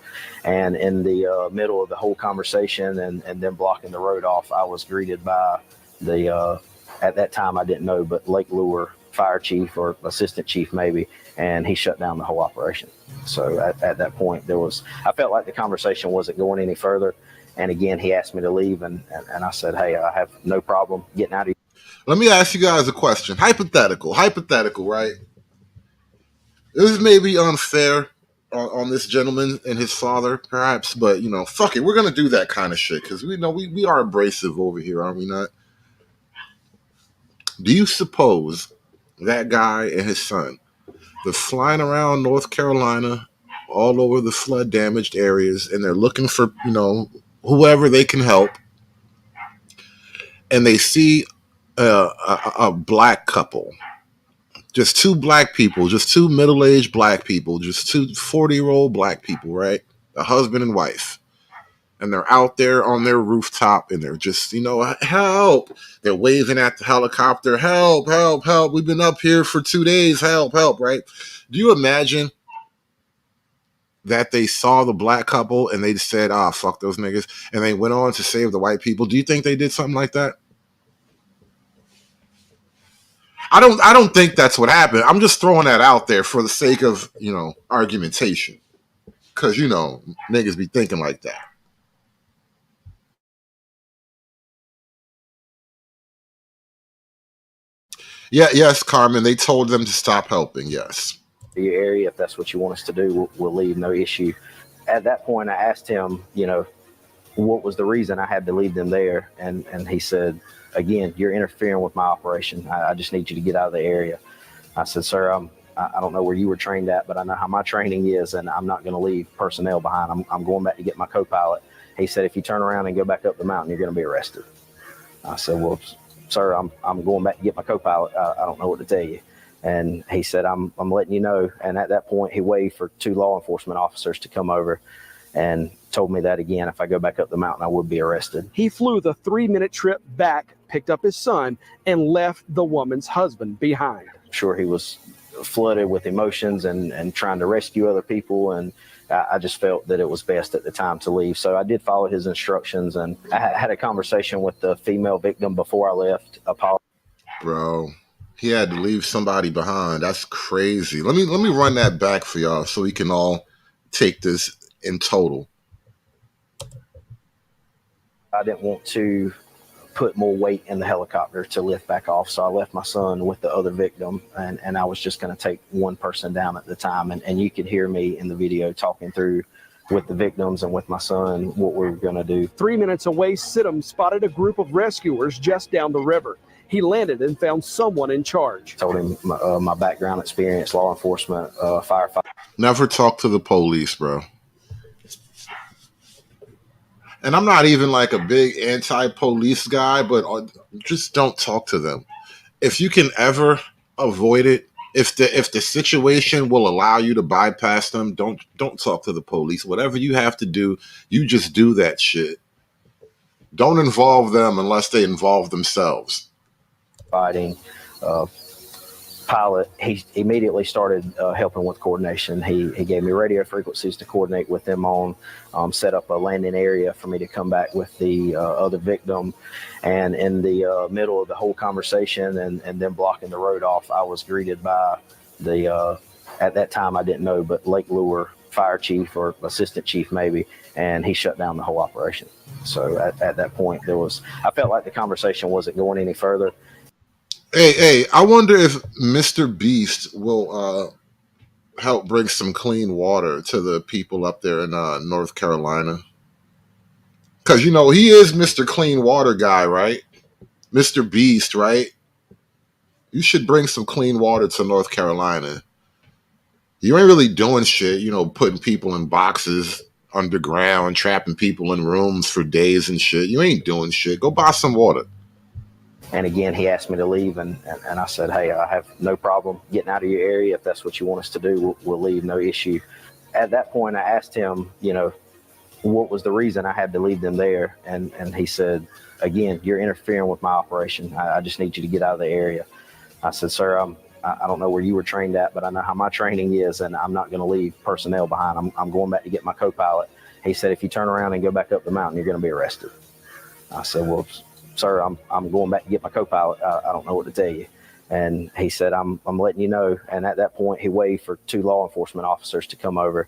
Speaker 16: And in the middle of the whole conversation and then blocking the road off, I was greeted by the, at that time I didn't know, but Lake Lure fire chief or assistant chief maybe, and he shut down the whole operation. So at that point, I felt like the conversation wasn't going any further. And again, he asked me to leave, and I said, hey, I have no problem getting out of here.
Speaker 2: Let me ask you guys a question. Hypothetical, right? This may be unfair on this gentleman and his father, perhaps, but, fuck it. We're going to do that kind of shit because we know we are abrasive over here, are we not? Do you suppose that guy and his son, they're flying around North Carolina, all over the flood damaged areas, and they're looking for, whoever they can help, and they see a black couple, just two black people, just two middle-aged black people, just two 40-year-old black people, right? A husband and wife. And they're out there on their rooftop, and they're just, help. They're waving at the helicopter, help, help, help. We've been up here for 2 days, help, help, right? Do you imagine that they saw the black couple and they said, fuck those niggas, and they went on to save the white people? Do you think they did something like that? I don't think that's what happened. I'm just throwing that out there for the sake of, argumentation. Because, niggas be thinking like that. Yeah, yes, Carmen, they told them to stop helping, yes.
Speaker 16: Your area, if that's what you want us to do, we'll leave, no issue. At that point, I asked him, what was the reason I had to leave them there, and he said, again, you're interfering with my operation. I just need you to get out of the area. I said, sir, I don't know where you were trained at, but I know how my training is, and I'm not going to leave personnel behind. I'm going back to get my co-pilot. He said, if you turn around and go back up the mountain, you're going to be arrested. I said, well, sir, I'm going back to get my co-pilot. I don't know what to tell you. And he said, I'm letting you know. And at that point, he waved for 2 law enforcement officers to come over and told me that again, if I go back up the mountain, I would be arrested.
Speaker 17: He flew the 3-minute trip back, picked up his son, and left the woman's husband behind.
Speaker 16: I'm sure he was flooded with emotions and trying to rescue other people. And I just felt that it was best at the time to leave. So I did follow his instructions, and I had a conversation with the female victim before I left.
Speaker 2: Bro, he had to leave somebody behind. That's crazy. Let me run that back for y'all so we can all take this in total.
Speaker 16: I didn't want to put more weight in the helicopter to lift back off. So I left my son with the other victim, and I was just going to take one person down at the time. And you could hear me in the video talking through with the victims and with my son what we were going to do.
Speaker 17: 3 minutes away, Sidham spotted a group of rescuers just down the river. He landed and found someone in charge.
Speaker 16: Told him my background experience, law enforcement, firefighting.
Speaker 2: Never talk to the police, bro. And I'm not even like a big anti-police guy, but just don't talk to them. If you can ever avoid it, if the situation will allow you to bypass them, don't talk to the police. Whatever you have to do, you just do that shit. Don't involve them unless they involve themselves.
Speaker 16: Fighting. Pilot, he immediately started helping with coordination. He gave me radio frequencies to coordinate with them on, set up a landing area for me to come back with the other victim. And in the middle of the whole conversation and then blocking the road off, I was greeted by the, at that time I didn't know, but Lake Lure fire chief or assistant chief maybe, and he shut down the whole operation. So at that point, I felt like the conversation wasn't going any further.
Speaker 2: Hey, I wonder if Mr. Beast will help bring some clean water to the people up there in North Carolina. Because, he is Mr. Clean Water guy, right? Mr. Beast, right? You should bring some clean water to North Carolina. You ain't really doing shit, putting people in boxes underground, trapping people in rooms for days and shit. You ain't doing shit. Go buy some water.
Speaker 16: And again, he asked me to leave, and I said, hey, I have no problem getting out of your area. If that's what you want us to do, we'll leave, no issue. At that point, I asked him, what was the reason I had to leave them there? And he said, again, you're interfering with my operation. I just need you to get out of the area. I said, sir, I don't know where you were trained at, but I know how my training is, and I'm not going to leave personnel behind. I'm going back to get my co-pilot. He said, if you turn around and go back up the mountain, you're going to be arrested. I said, well, sir, I'm going back to get my co-pilot. I don't know what to tell you. And he said, I'm letting you know. And at that point, he waved for 2 law enforcement officers to come over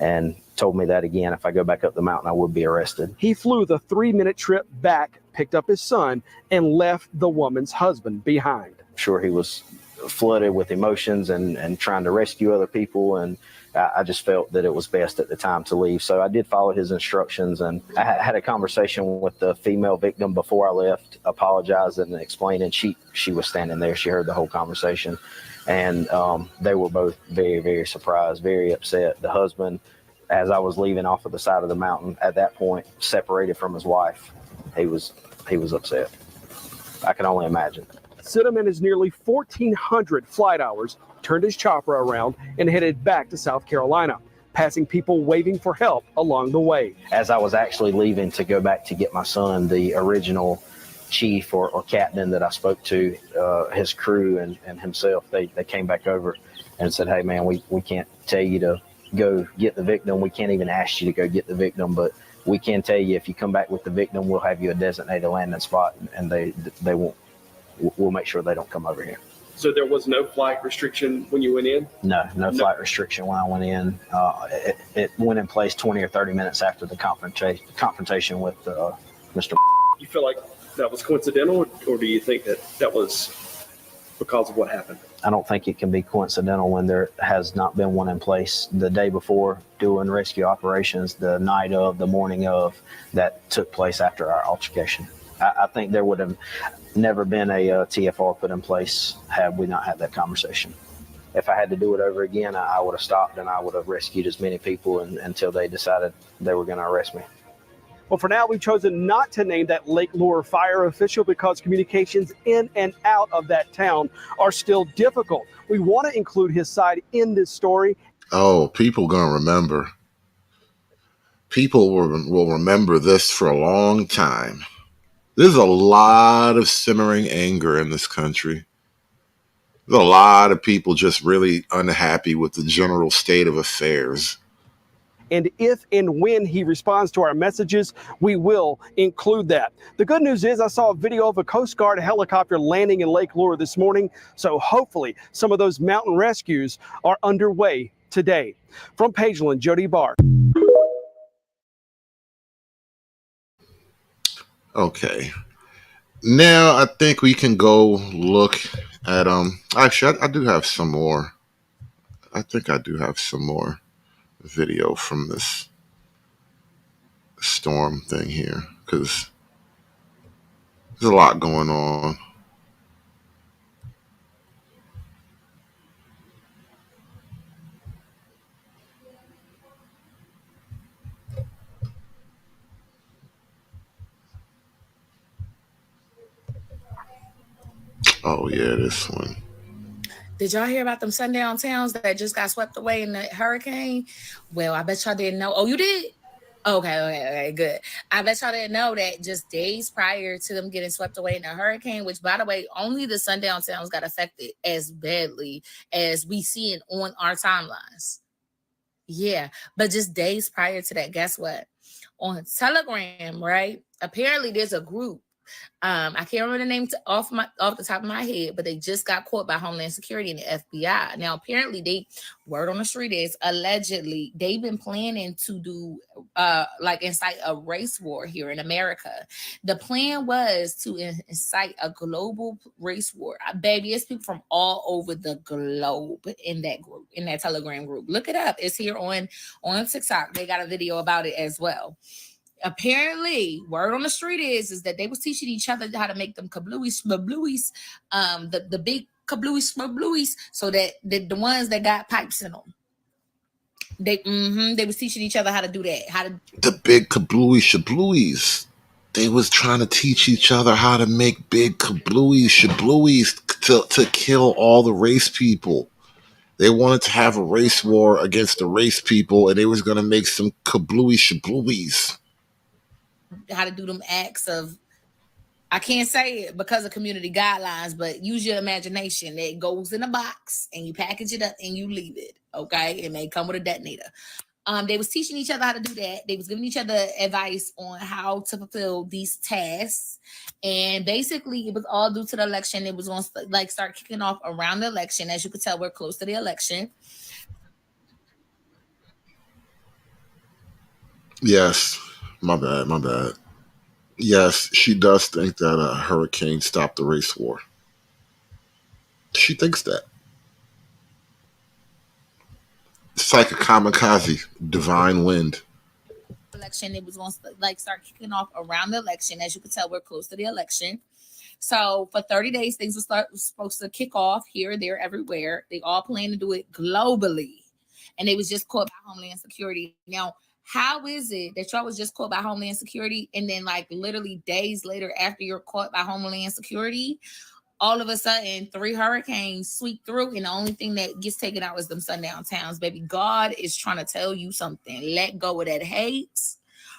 Speaker 16: and told me that again, if I go back up the mountain, I would be arrested.
Speaker 17: He flew the 3-minute trip back, picked up his son, and left the woman's husband behind.
Speaker 16: I'm sure he was flooded with emotions and trying to rescue other people. And I just felt that it was best at the time to leave. So I did follow his instructions, and I had a conversation with the female victim before I left, apologizing and explaining. She was standing there. She heard the whole conversation, and they were both very, very surprised, very upset. The husband, as I was leaving off of the side of the mountain, at that point, separated from his wife, he was upset. I can only imagine.
Speaker 17: Sidham and his nearly 1,400 flight hours turned his chopper around and headed back to South Carolina, passing people waving for help along the way.
Speaker 16: As I was actually leaving to go back to get my son, the original chief or captain that I spoke to, his crew and himself, they came back over and said, hey, man, we can't tell you to go get the victim. We can't even ask you to go get the victim, but we can tell you if you come back with the victim, we'll have you a designated landing spot, and they won't. We'll make sure they don't come over here.
Speaker 17: So there was no flight restriction when you went in?
Speaker 16: No flight restriction when I went in. It went in place 20 or 30 minutes after the confrontation with Mr.
Speaker 17: You feel like that was coincidental, or do you think that was because of what happened?
Speaker 16: I don't think it can be coincidental when there has not been one in place the day before doing rescue operations, the night of, the morning of, that took place after our altercation. I think there would have never been a TFR put in place had we not had that conversation. If I had to do it over again, I would have stopped and I would have rescued as many people until they decided they were going to arrest me.
Speaker 17: Well, for now, we've chosen not to name that Lake Lure fire official because communications in and out of that town are still difficult. We want to include his side in this story.
Speaker 2: Oh, people gonna remember. People will remember this for a long time. There's a lot of simmering anger in this country. There's a lot of people just really unhappy with the general state of affairs.
Speaker 17: And if and when he responds to our messages, we will include that. The good news is I saw a video of a Coast Guard helicopter landing in Lake Lure this morning, so hopefully some of those mountain rescues are underway today. From Pageland, Jody Barr.
Speaker 2: Okay. Now I think we can go look at actually I do have some more. I think I do have some more video from this storm thing here, because there's a lot going on. Oh yeah, this one.
Speaker 19: Did y'all hear about them sundown towns that just got swept away in the hurricane? Well, I bet y'all didn't know. Oh, you did? Okay, good. I bet y'all didn't know that just days prior to them getting swept away in a hurricane, which, by the way, only the sundown towns got affected as badly as we see it on our timelines. Yeah, but just days prior to that, guess what? On Telegram, right? Apparently, there's a group. I can't remember the name off the top of my head, but they just got caught by Homeland Security and the FBI. Now, apparently, word on the street is allegedly they've been planning to do incite a race war here in America. The plan was to incite a global race war. Baby, it's people from all over the globe in that group, in that Telegram group. Look it up. It's here on TikTok. They got a video about it as well. Apparently, word on the street is that they was teaching each other how to make them kablooies, smabluies, the big kablooies, smabluies, so that the ones that got pipes in them. They was teaching each other how to do that.
Speaker 2: The big kablooies, shabluies. They was trying to teach each other how to make big kablooies, shabluies to kill all the race people. They wanted to have a race war against the race people, and they was going to make some kablooies, shabluies.
Speaker 19: How to do them acts of, I can't say it because of community guidelines, but use your imagination. It goes in a box and you package it up and you leave it. Okay, it may come with a detonator. They was teaching each other how to do that. They was giving each other advice on how to fulfill these tasks, and basically it was all due to the election. It was going to start kicking off around the election. As you could tell, we're close to the election.
Speaker 2: Yes, my bad. Yes, she does think that a hurricane stopped the race war. She thinks that. It's like a kamikaze, divine wind.
Speaker 19: Election, it was going to start kicking off around the election. As you can tell, we're close to the election. So for 30 days, things were supposed to kick off here, there, everywhere. They all plan to do it globally. And they was just caught by Homeland Security. Now, how is it that y'all was just caught by Homeland Security and then literally days later after you're caught by Homeland Security, all of a sudden 3 hurricanes sweep through and the only thing that gets taken out is them sundown towns? Baby, God is trying to tell you something. Let go of that hate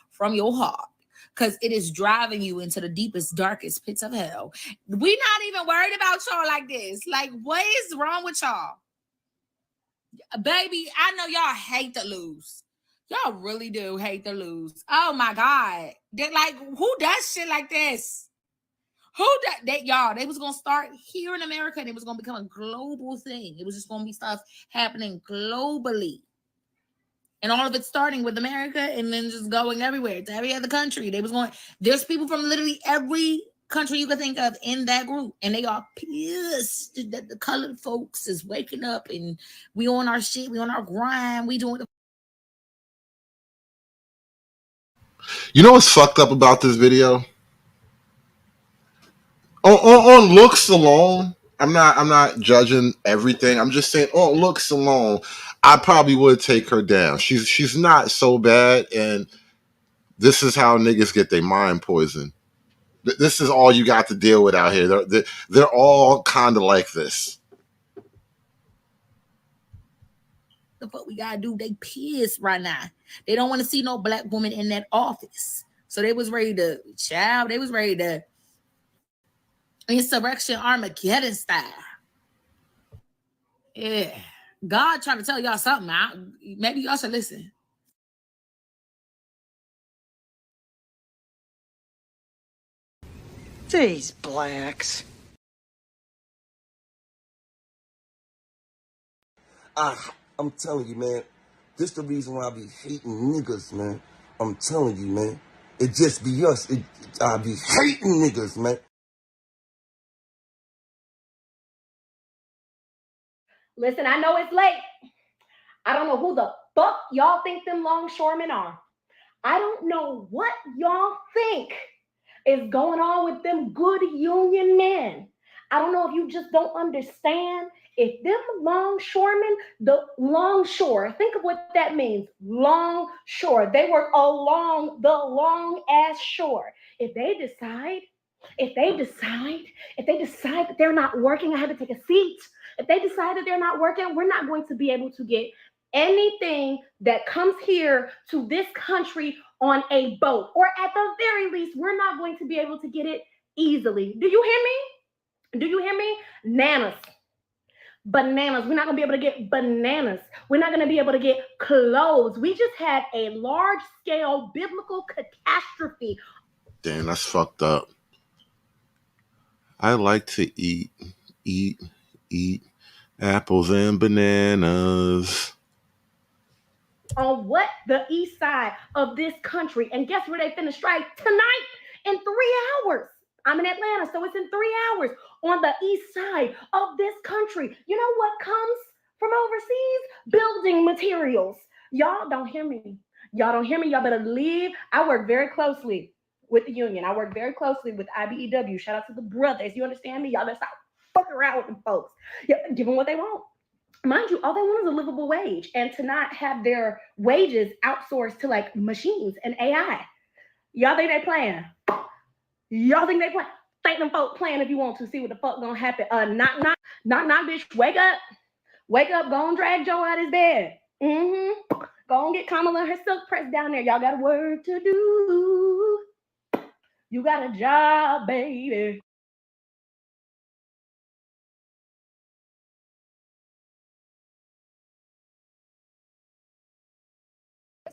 Speaker 19: from your heart, because it is driving you into the deepest, darkest pits of hell. We're not even worried about y'all like this. What is wrong with y'all? Baby, I know y'all hate to lose. Y'all really do hate to lose. Oh my God. They're who does shit like this? Who that y'all? They was gonna start here in America and it was gonna become a global thing. It was just gonna be stuff happening globally. And all of it starting with America and then just going everywhere to every other country. There's people from literally every country you could think of in that group. And they are pissed that the colored folks is waking up and we on our shit, we on our grind, we doing the.
Speaker 2: You know what's fucked up about this video? On looks alone, I'm not judging everything. I'm just saying on looks alone, I probably would take her down. She's not so bad, and this is how niggas get their mind poisoned. This is all you got to deal with out here. They're all kind of like this.
Speaker 19: The fuck we gotta do? They pissed right now. They don't want to see no black woman in that office. So they was ready to insurrection Armageddon style. Yeah. God trying to tell y'all something. Maybe y'all should listen.
Speaker 20: These blacks.
Speaker 21: I'm telling you, man. This the reason why I be hating niggas, man. I'm telling you, man. It just be us. I be hating niggas, man.
Speaker 22: Listen, I know it's late. I don't know who the fuck y'all think them longshoremen are. I don't know what y'all think is going on with them good union men. I don't know if you just don't understand. If them longshoremen, the longshore, think of what that means. Longshore. They work along the long ass shore. If they decide If they decide that they're not working, I had to take a seat. If they decide that they're not working, we're not going to be able to get anything that comes here to this country on a boat, or at the very least, we're not going to be able to get it easily. Do you hear me? Do you hear me? Bananas. We're not going to be able to get bananas. We're not going to be able to get clothes. We just had a large-scale biblical catastrophe.
Speaker 2: Damn, that's fucked up. I like to eat apples and bananas.
Speaker 22: On what? The east side of this country. And guess where they finna strike? Tonight in 3 hours. I'm in Atlanta, so it's in 3 hours on the east side of this country. You know what comes from overseas? Building materials. Y'all don't hear me. Y'all don't hear me. Y'all better leave. I work very closely with the union. I work very closely with IBEW. Shout out to the brothers. You understand me? Y'all better stop fucking around with them folks. Yeah, give them what they want. Mind you, all they want is a livable wage, and to not have their wages outsourced to like machines and AI. Y'all think they playing? Y'all think they playing? Think them folk playing if you want to see what the fuck gonna happen. Knock, bitch. Wake up, go and drag Joe out his bed. Go and get Kamala her silk press down there. Y'all got work to do. You got a job, baby.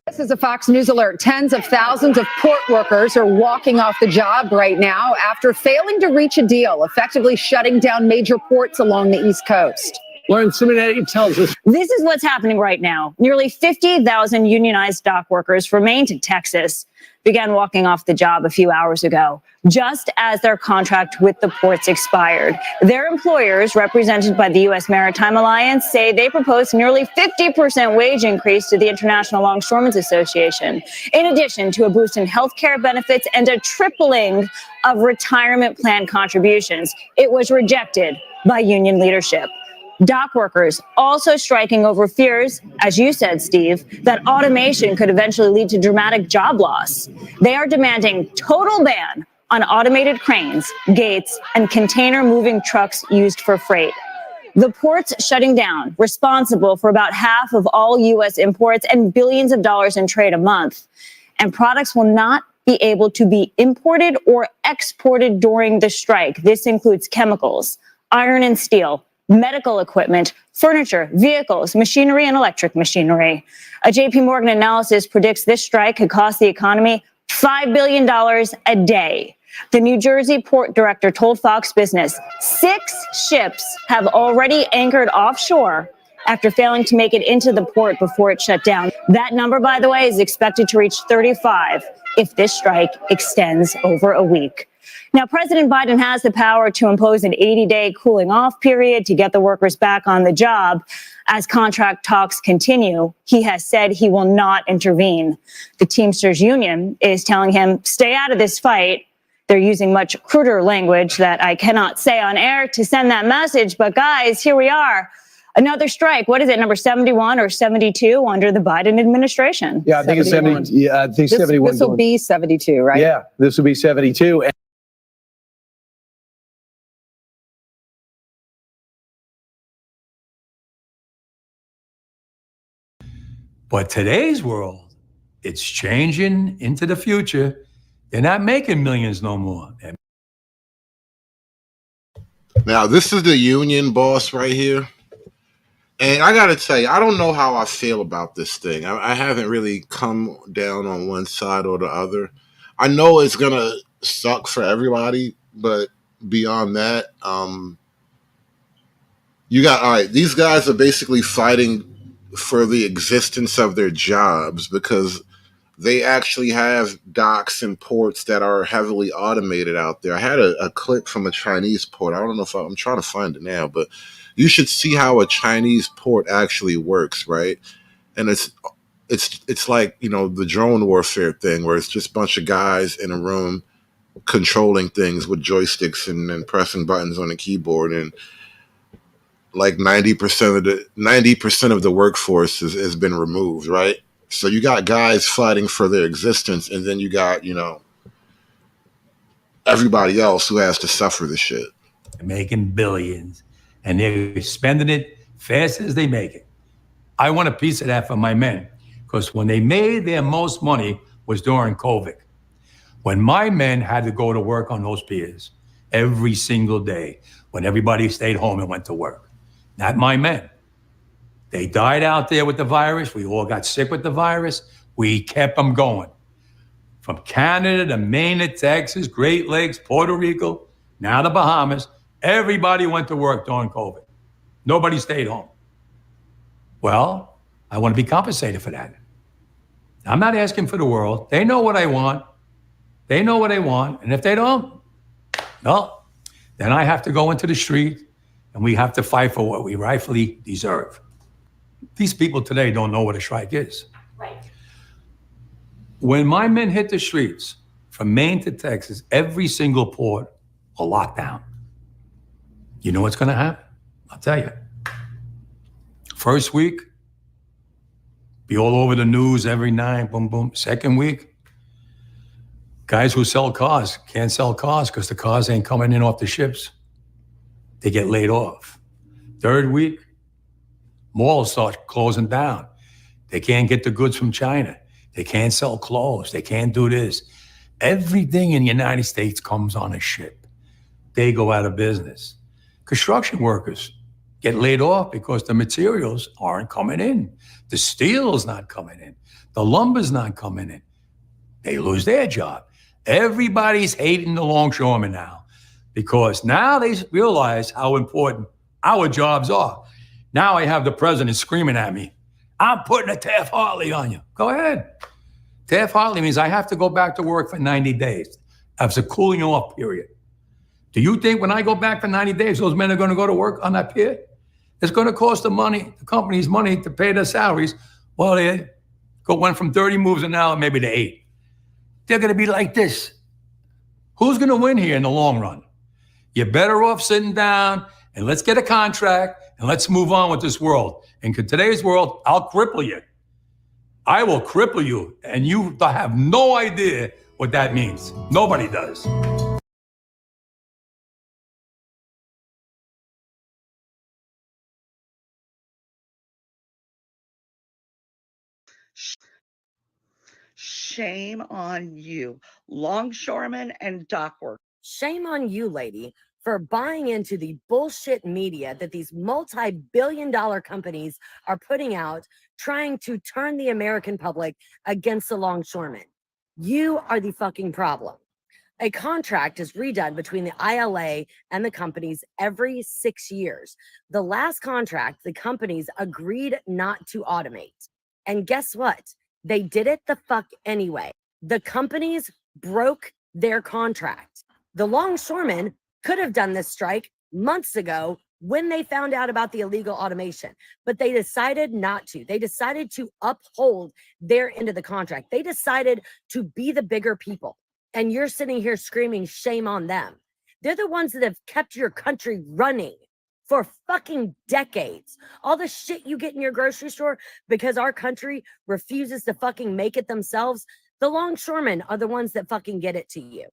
Speaker 1: This is a Fox News alert. Tens of thousands of port workers are walking off the job right now after failing to reach a deal, effectively shutting down major ports along the East Coast.
Speaker 3: Lauren Simonetti tells us.
Speaker 23: This is what's happening right now. Nearly 50,000 unionized dock workers from Maine to Texas began walking off the job a few hours ago, just as their contract with the ports expired. Their employers, represented by the U.S. Maritime Alliance, say they proposed nearly 50% wage increase to the International Longshoremen's Association, in addition to a boost in health care benefits and a tripling of retirement plan contributions. It was rejected by union leadership. Dock workers also striking over fears, as you said, Steve, that automation could eventually lead to dramatic job loss. They are demanding total ban on automated cranes, gates, and container moving trucks used for freight. The ports shutting down, responsible for about half of all U.S. imports and billions of dollars in trade a month. And products will not be able to be imported or exported during the strike. This includes chemicals, iron and steel, medical equipment, furniture, vehicles, machinery, and electric machinery. A JP Morgan analysis predicts this strike could cost the economy $5 billion a day. The New Jersey port director told Fox Business 6 ships have already anchored offshore after failing to make it into the port before it shut down. That number, by the way, is expected to reach 35 if this strike extends over a week. Now, President Biden has the power to impose an 80-day cooling off period to get the workers back on the job. As contract talks continue, he has said he will not intervene. The Teamsters Union is telling him, stay out of this fight. They're using much cruder language that I cannot say on air to send that message. But guys, here we are. Another strike. What is it, number 71 or 72 under the Biden administration?
Speaker 3: Yeah, I think 71. It's 70. Yeah, I think 71.
Speaker 1: This will be 72, right?
Speaker 3: Yeah, this will be 72.
Speaker 24: But today's world, it's changing into the future. They're not making millions no more.
Speaker 2: Now, this is the union boss right here. And I got to tell you, I don't know how I feel about this thing. I haven't really come down on one side or the other. I know it's going to suck for everybody, but beyond that, you got, all right, these guys are basically fighting for the existence of their jobs because they actually have docks and ports that are heavily automated out there. I had a clip from a Chinese port. I don't know if I'm trying to find it now, but you should see how a Chinese port actually works, right? And it's like, you know, the drone warfare thing where it's just a bunch of guys in a room controlling things with joysticks and pressing buttons on a keyboard, and like 90% of the workforce has been removed, right? So you got guys fighting for their existence, and then you got, you know, everybody else who has to suffer the shit.
Speaker 24: Making billions, and they're spending it fast as they make it. I want a piece of that for my men, because when they made their most money was during COVID. When my men had to go to work on those piers every single day, when everybody stayed home and went to work. Not my men. They died out there with the virus. We all got sick with the virus. We kept them going. From Canada to Maine to Texas, Great Lakes, Puerto Rico, now the Bahamas, everybody went to work during COVID. Nobody stayed home. Well, I want to be compensated for that. I'm not asking for the world. They know what I want. They know what I want. And if they don't, well, then I have to go into the street and we have to fight for what we rightfully deserve. These people today don't know what a strike is.
Speaker 22: Right.
Speaker 24: When my men hit the streets from Maine to Texas, every single port will lock down. You know what's going to happen? I'll tell you. First week, be all over the news every night, boom, boom. Second week, guys who sell cars can't sell cars because the cars ain't coming in off the ships. They get laid off. Third week, malls start closing down. They can't get the goods from China. They can't sell clothes. They can't do this. Everything in the United States comes on a ship. They go out of business. Construction workers get laid off because the materials aren't coming in. The steel's not coming in. The lumber's not coming in. They lose their job. Everybody's hating the longshoremen now because now they realize how important our jobs are. Now I have the president screaming at me, I'm putting a Taft-Hartley on you. Go ahead. Taft-Hartley means I have to go back to work for 90 days. That's a cooling off period. Do you think when I go back for 90 days, those men are going to go to work on that pier? It's going to cost the companies money to pay their salaries. Well, they went from 30 moves an hour maybe to 8. They're going to be like this. Who's going to win here in the long run? You're better off sitting down and let's get a contract and let's move on with this world. In today's world, I'll cripple you. I will cripple you, and you have no idea what that means. Nobody does.
Speaker 4: Shame on you, longshoremen and dock workers.
Speaker 5: Shame on you, lady, for buying into the bullshit media that these multi-billion-dollar companies are putting out, trying to turn the American public against the longshoremen. You are the fucking problem. A contract is redone between the ILA and the companies every 6 years. The last contract, the companies agreed not to automate. And guess what? They did it the fuck anyway. The companies broke their contract. The longshoremen could have done this strike months ago when they found out about the illegal automation, but they decided not to. They decided to uphold their end of the contract. They decided to be the bigger people. And you're sitting here screaming shame on them. They're the ones that have kept your country running for fucking decades. All the shit you get in your grocery store because our country refuses to fucking make it themselves, the longshoremen are the ones that fucking get it to you.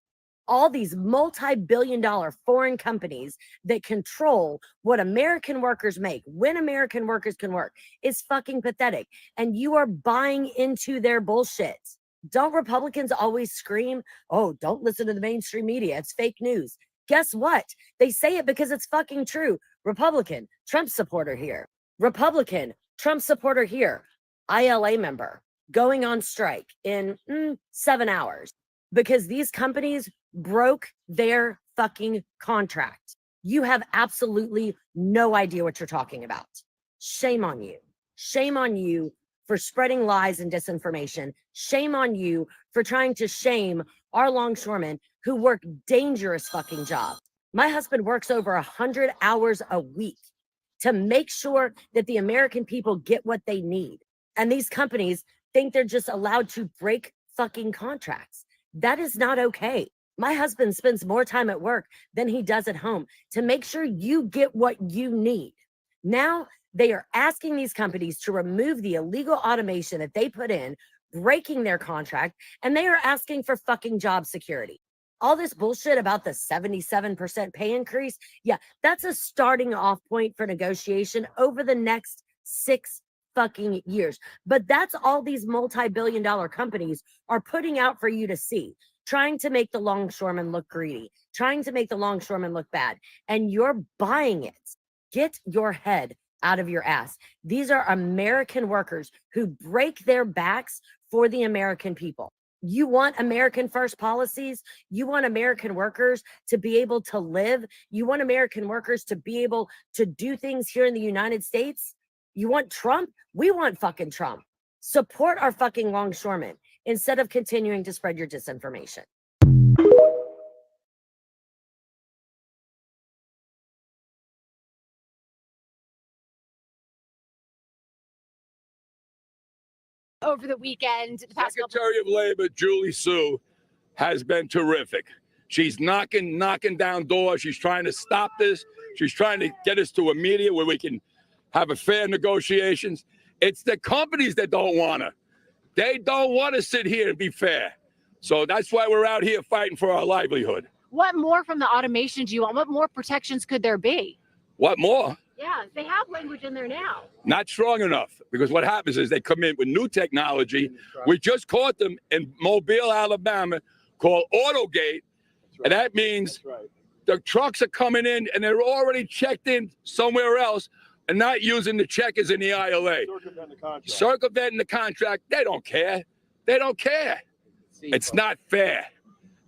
Speaker 5: All these multi-billion-dollar foreign companies that control what American workers make, when American workers can work, is fucking pathetic. And you are buying into their bullshit. Don't Republicans always scream, oh, don't listen to the mainstream media, it's fake news. Guess what? They say it because it's fucking true. Republican, Trump supporter here. Republican, Trump supporter here. ILA member going on strike in 7 hours because these companies broke their fucking contract. You have absolutely no idea what you're talking about. Shame on you. Shame on you for spreading lies and disinformation. Shame on you for trying to shame our longshoremen who work dangerous fucking jobs. My husband works over 100 hours a week to make sure that the American people get what they need. And these companies think they're just allowed to break fucking contracts. That is not okay. My husband spends more time at work than he does at home to make sure you get what you need. Now, they are asking these companies to remove the illegal automation that they put in, breaking their contract, and they are asking for fucking job security. All this bullshit about the 77% pay increase, yeah, that's a starting off point for negotiation over the next 6 fucking years. But that's all these multi-billion-dollar companies are putting out for you to see, trying to make the longshoremen look greedy, trying to make the longshoremen look bad, and you're buying it. Get your head out of your ass. These are American workers who break their backs for the American people. You want American first policies? You want American workers to be able to live? You want American workers to be able to do things here in the United States? You want Trump? We want fucking Trump. Support our fucking longshoremen instead of continuing to spread your disinformation.
Speaker 7: Over the weekend, the past
Speaker 10: Secretary of Labor Julie Sue has been terrific. She's knocking down doors. She's trying to stop this. She's trying to get us to a media where we can have a fair negotiations. It's the companies that don't want to. They don't want to sit here and be fair. So that's why we're out here fighting for our livelihood.
Speaker 7: What more from the automation do you want? What more protections could there be?
Speaker 10: What more?
Speaker 7: Yeah, they have language in there now.
Speaker 10: Not strong enough, because what happens is they come in with new technology. We just caught them in Mobile, Alabama, called Autogate, and that means the trucks are coming in and they're already checked in somewhere else and not using the checkers in the ILA. Circumventing the contract. They don't care. They don't care. It's not fair.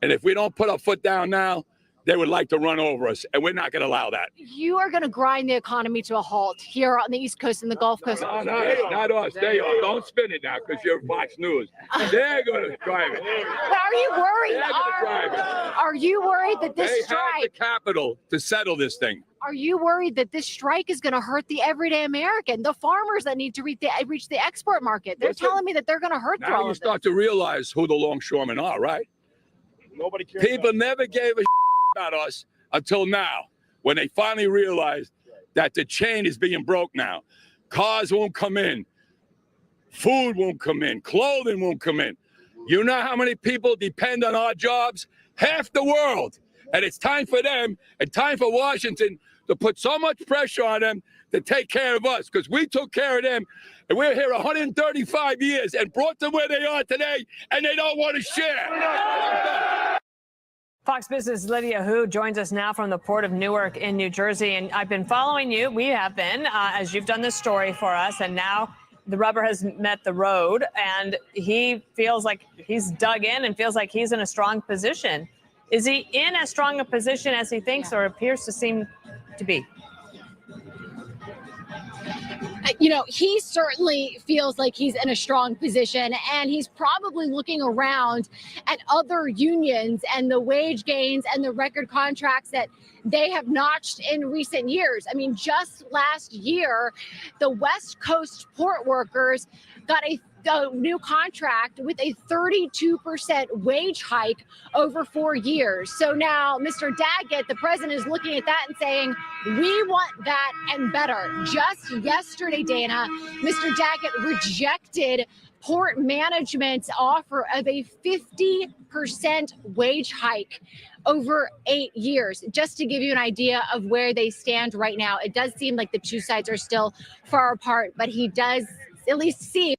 Speaker 10: And if we don't put our foot down now, they would like to run over us, and we're not going to allow that.
Speaker 7: You are going to grind the economy to a halt here on the East Coast and the Gulf Coast.
Speaker 10: No, not us. They are. Don't spin it now because you're Fox News. They're going to drive it.
Speaker 7: But are you worried? Are you worried that this
Speaker 10: strike? They have the capital to settle this thing.
Speaker 7: Are you worried that this strike is going to hurt the everyday American, the farmers that need to reach the export market? They're telling me that they're going to hurt through all
Speaker 10: Now you
Speaker 7: of
Speaker 10: start to realize who the longshoremen are, right?
Speaker 6: Nobody cares.
Speaker 10: People never gave a about us until now, when they finally realized that the chain is being broke now. Cars won't come in. Food won't come in. Clothing won't come in. You know how many people depend on our jobs? Half the world. And it's time for them and time for Washington to put so much pressure on them to take care of us, because we took care of them and we're here 135 years and brought them where they are today, and they don't want to share.
Speaker 11: Fox Business' Lydia Hu joins us now from the port of Newark in New Jersey. And I've been following you. We have been, as you've done this story for us. And now the rubber has met the road. And he feels like he's dug in and feels like he's in a strong position. Is he in as strong a position as he thinks or appears to seem to be?
Speaker 7: You know, he certainly feels like he's in a strong position, and he's probably looking around at other unions and the wage gains and the record contracts that they have notched in recent years. I mean, just last year, the West Coast port workers got a new contract with a 32% wage hike over 4 years. So now Mr. Daggett, the president, is looking at that and saying, we want that and better. Just yesterday, Dana, Mr. Daggett rejected port management's offer of a 50% wage hike over 8 years. Just to give you an idea of where they stand right now, it does seem like the two sides are still far apart, but he does at least see.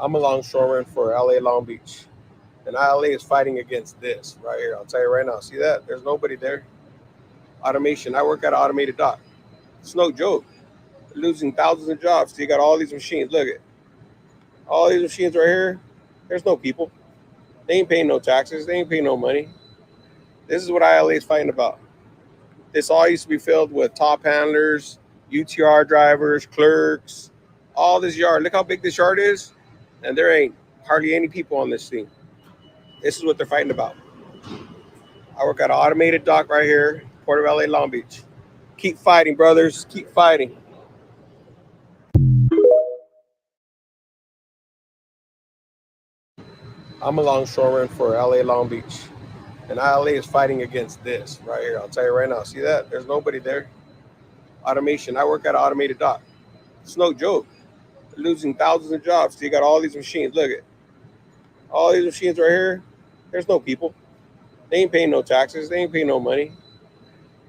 Speaker 6: I'm a longshoreman for LA Long Beach, and LA is fighting against this right here. I'll tell you right now. See that? There's nobody there. Automation. I work at an automated dock. It's no joke. They're losing thousands of jobs. So you got all these machines. Look at all these machines right here. There's no people. They ain't paying no taxes. They ain't paying no money. This is what ILA is fighting about. This all used to be filled with top handlers, UTR drivers, clerks, all this yard. Look how big this yard is. And there ain't hardly any people on this thing. This is what they're fighting about. I work at an automated dock right here, Port of LA, Long Beach. Keep fighting, brothers. Keep fighting. I'm a longshoreman for LA, Long Beach, And ILA is fighting against this right here. I'll tell you right now. See that? There's nobody there. Automation. I work at an automated dock. It's no joke. They're losing thousands of jobs. So you got all these machines. Look at all these machines right here. There's no people. They ain't paying no taxes. They ain't paying no money.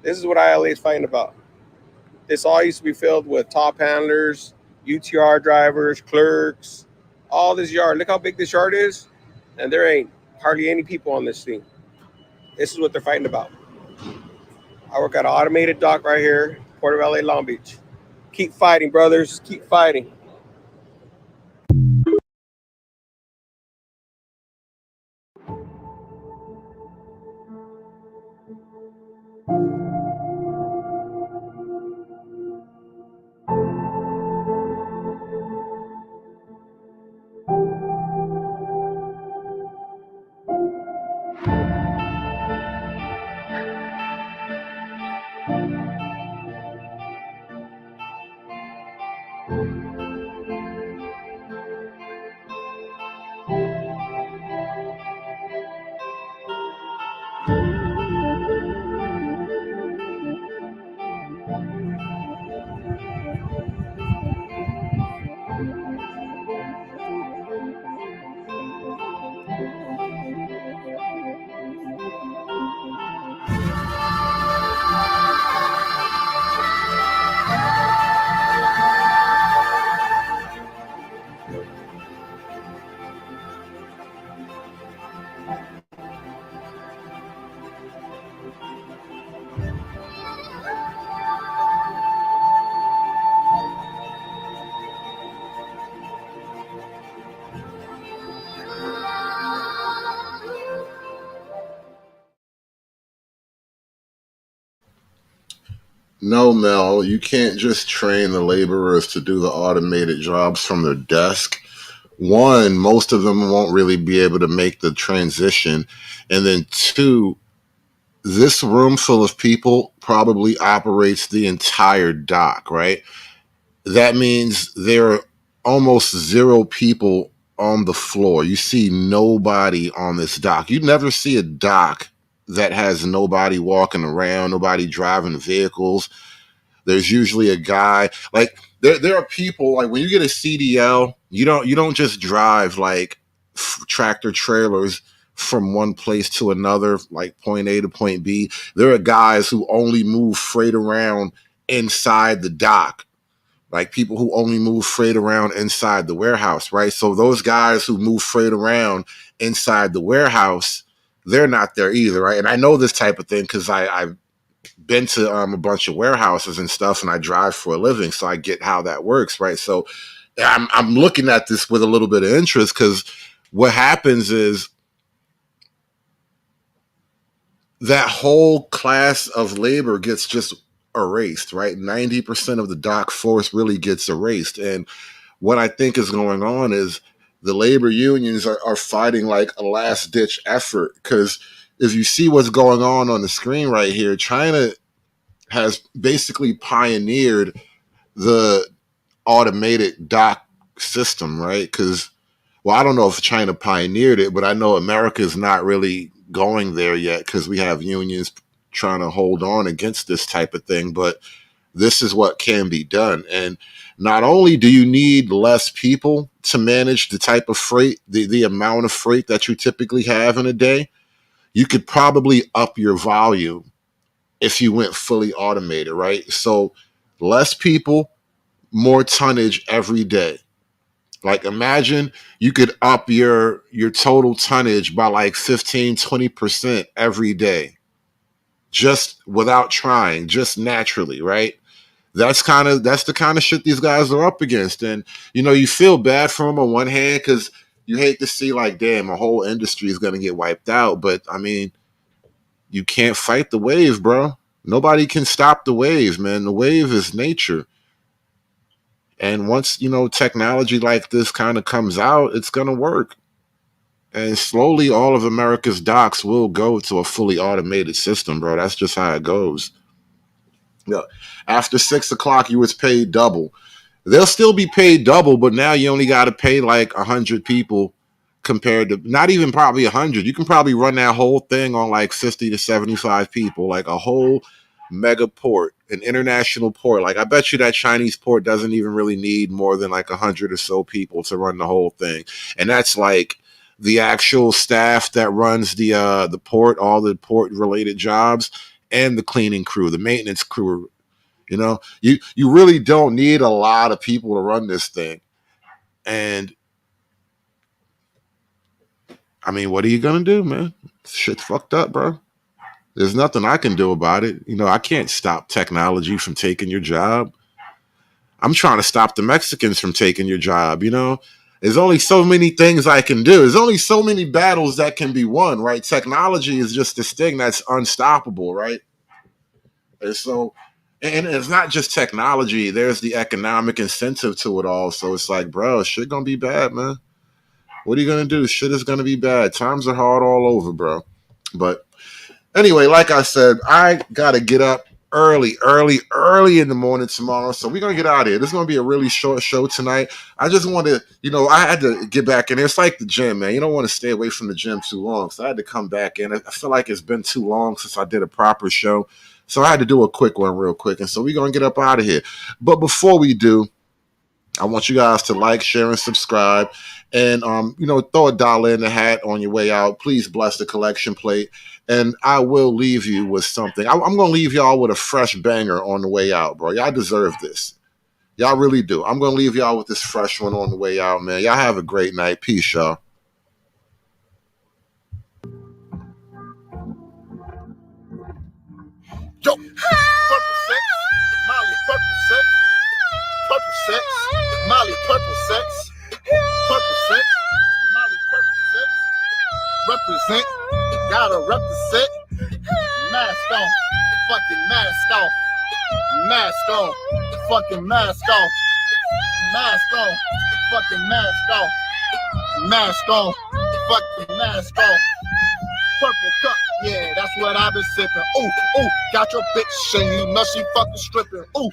Speaker 6: This is what ILA is fighting about. This all used to be filled with top handlers, UTR drivers, clerks, all this yard. Look how big this yard is. And there ain't hardly any people on this thing. This is what they're fighting about. I work at an automated dock right here, Port of LA, Long Beach. Keep fighting, brothers. Keep fighting.
Speaker 2: No, Mel, you can't just train the laborers to do the automated jobs from their desk. One, most of them won't really be able to make the transition. And then two, this room full of people probably operates the entire dock, right? That means there are almost zero people on the floor. You see nobody on this dock. You never see a dock that has nobody walking around, nobody driving vehicles. There's usually a guy like there are people like when you get a CDL, you don't just drive like tractor trailers from one place to another, like point A to point B. There are guys who only move freight around inside the dock, like people who only move freight around inside the warehouse, right? So those guys who move freight around inside the warehouse, they're not there either, right? And I know this type of thing because I've been to a bunch of warehouses and stuff, and I drive for a living, so I get how that works, right? So I'm looking at this with a little bit of interest because what happens is that whole class of labor gets just erased, right? 90% of the dock force really gets erased. And what I think is going on is the labor unions are fighting like a last ditch effort because if you see what's going on the screen right here, China has basically pioneered the automated dock system, right? Because, well, I don't know if China pioneered it, but I know America is not really going there yet because we have unions trying to hold on against this type of thing. But this is what can be done. And not only do you need less people to manage the type of freight, the amount of freight that you typically have in a day, you could probably up your volume if you went fully automated, right? So less people, more tonnage every day. Like imagine you could up your total tonnage by like 15-20% every day, just without trying, just naturally, right? That's the kind of shit these guys are up against. And you feel bad for them on one hand because you hate to see like, damn, a whole industry is gonna get wiped out. But I mean, you can't fight the wave, bro. Nobody can stop the wave, man. The wave is nature. And once, technology like this kind of comes out, it's going to work. And slowly all of America's docks will go to a fully automated system, bro. That's just how it goes. Yeah. After 6 o'clock, you was paid double. They'll still be paid double, but now you only got to pay like 100 people compared to not even probably 100. You can probably run that whole thing on like 50 to 75 people, like a whole mega port, an international port. Like I bet you that Chinese port doesn't even really need more than like 100 or so people to run the whole thing. And that's like the actual staff that runs the port, all the port related jobs, and the cleaning crew, the maintenance crew. You know, you really don't need a lot of people to run this thing. And I mean, what are you gonna do, man? Shit's fucked up, bro. There's nothing I can do about it. You know, I can't stop technology from taking your job. I'm trying to stop the Mexicans from taking your job, you know? There's only so many things I can do. There's only so many battles that can be won, right? Technology is just this thing that's unstoppable, right? And so, and it's not just technology. There's the economic incentive to it all. So it's like, bro, shit gonna be bad, man. What are you gonna do? Shit is gonna be bad. Times are hard all over, bro. But anyway, like I said, I gotta get up early in the morning tomorrow. So we're gonna get out of here. This is gonna be a really short show tonight. I just want to, I had to get back in there. It's like the gym, man. You don't want to stay away from the gym too long. So I had to come back in. I feel like it's been too long since I did a proper show. So I had to do a quick one real quick. And so we're gonna get up out of here. But before we do, I want you guys to like, share, and subscribe. And, throw a dollar in the hat on your way out. Please bless the collection plate. And I will leave you with something. I'm going to leave y'all with a fresh banger on the way out, bro. Y'all deserve this. Y'all really do. I'm going to leave y'all with this fresh one on the way out, man. Y'all have a great night. Peace, y'all.
Speaker 8: Yo, purple sex, Molly, purple sex, purple sex, Molly, purple sex, purple sex, Molly, purple sex, represent, gotta represent, mask on, fucking mask off, mask on, fucking mask off, mask on, fucking mask off, mask on, fucking mask off. Purple cup, yeah, that's what I've been sipping. Ooh, ooh, got your bitch and you know she fucking stripping. Ooh, ooh,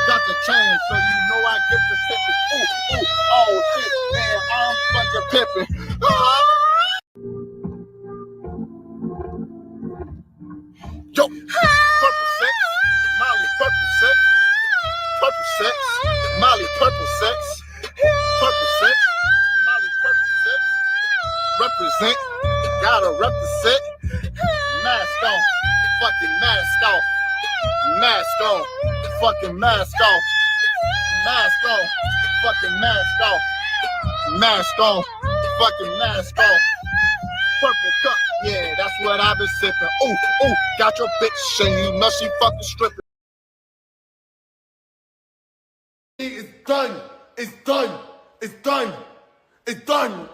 Speaker 8: got the chain so you know I get the tipping. Ooh, ooh, oh shit, man, I'm fucking pipping. Yo, purple sex, Molly, purple sex, purple sex, Molly, purple sex, purple sex, Molly, purple sex, represent. Gotta represent, mask on, fucking mask off, mask on, fucking mask off, mask on, fucking mask off, mask on, fucking mask off. Purple cup, yeah, that's what I've been sipping. Ooh, ooh, got your bitch and you know she fucking stripping. It's done, it's done, it's done, it's done.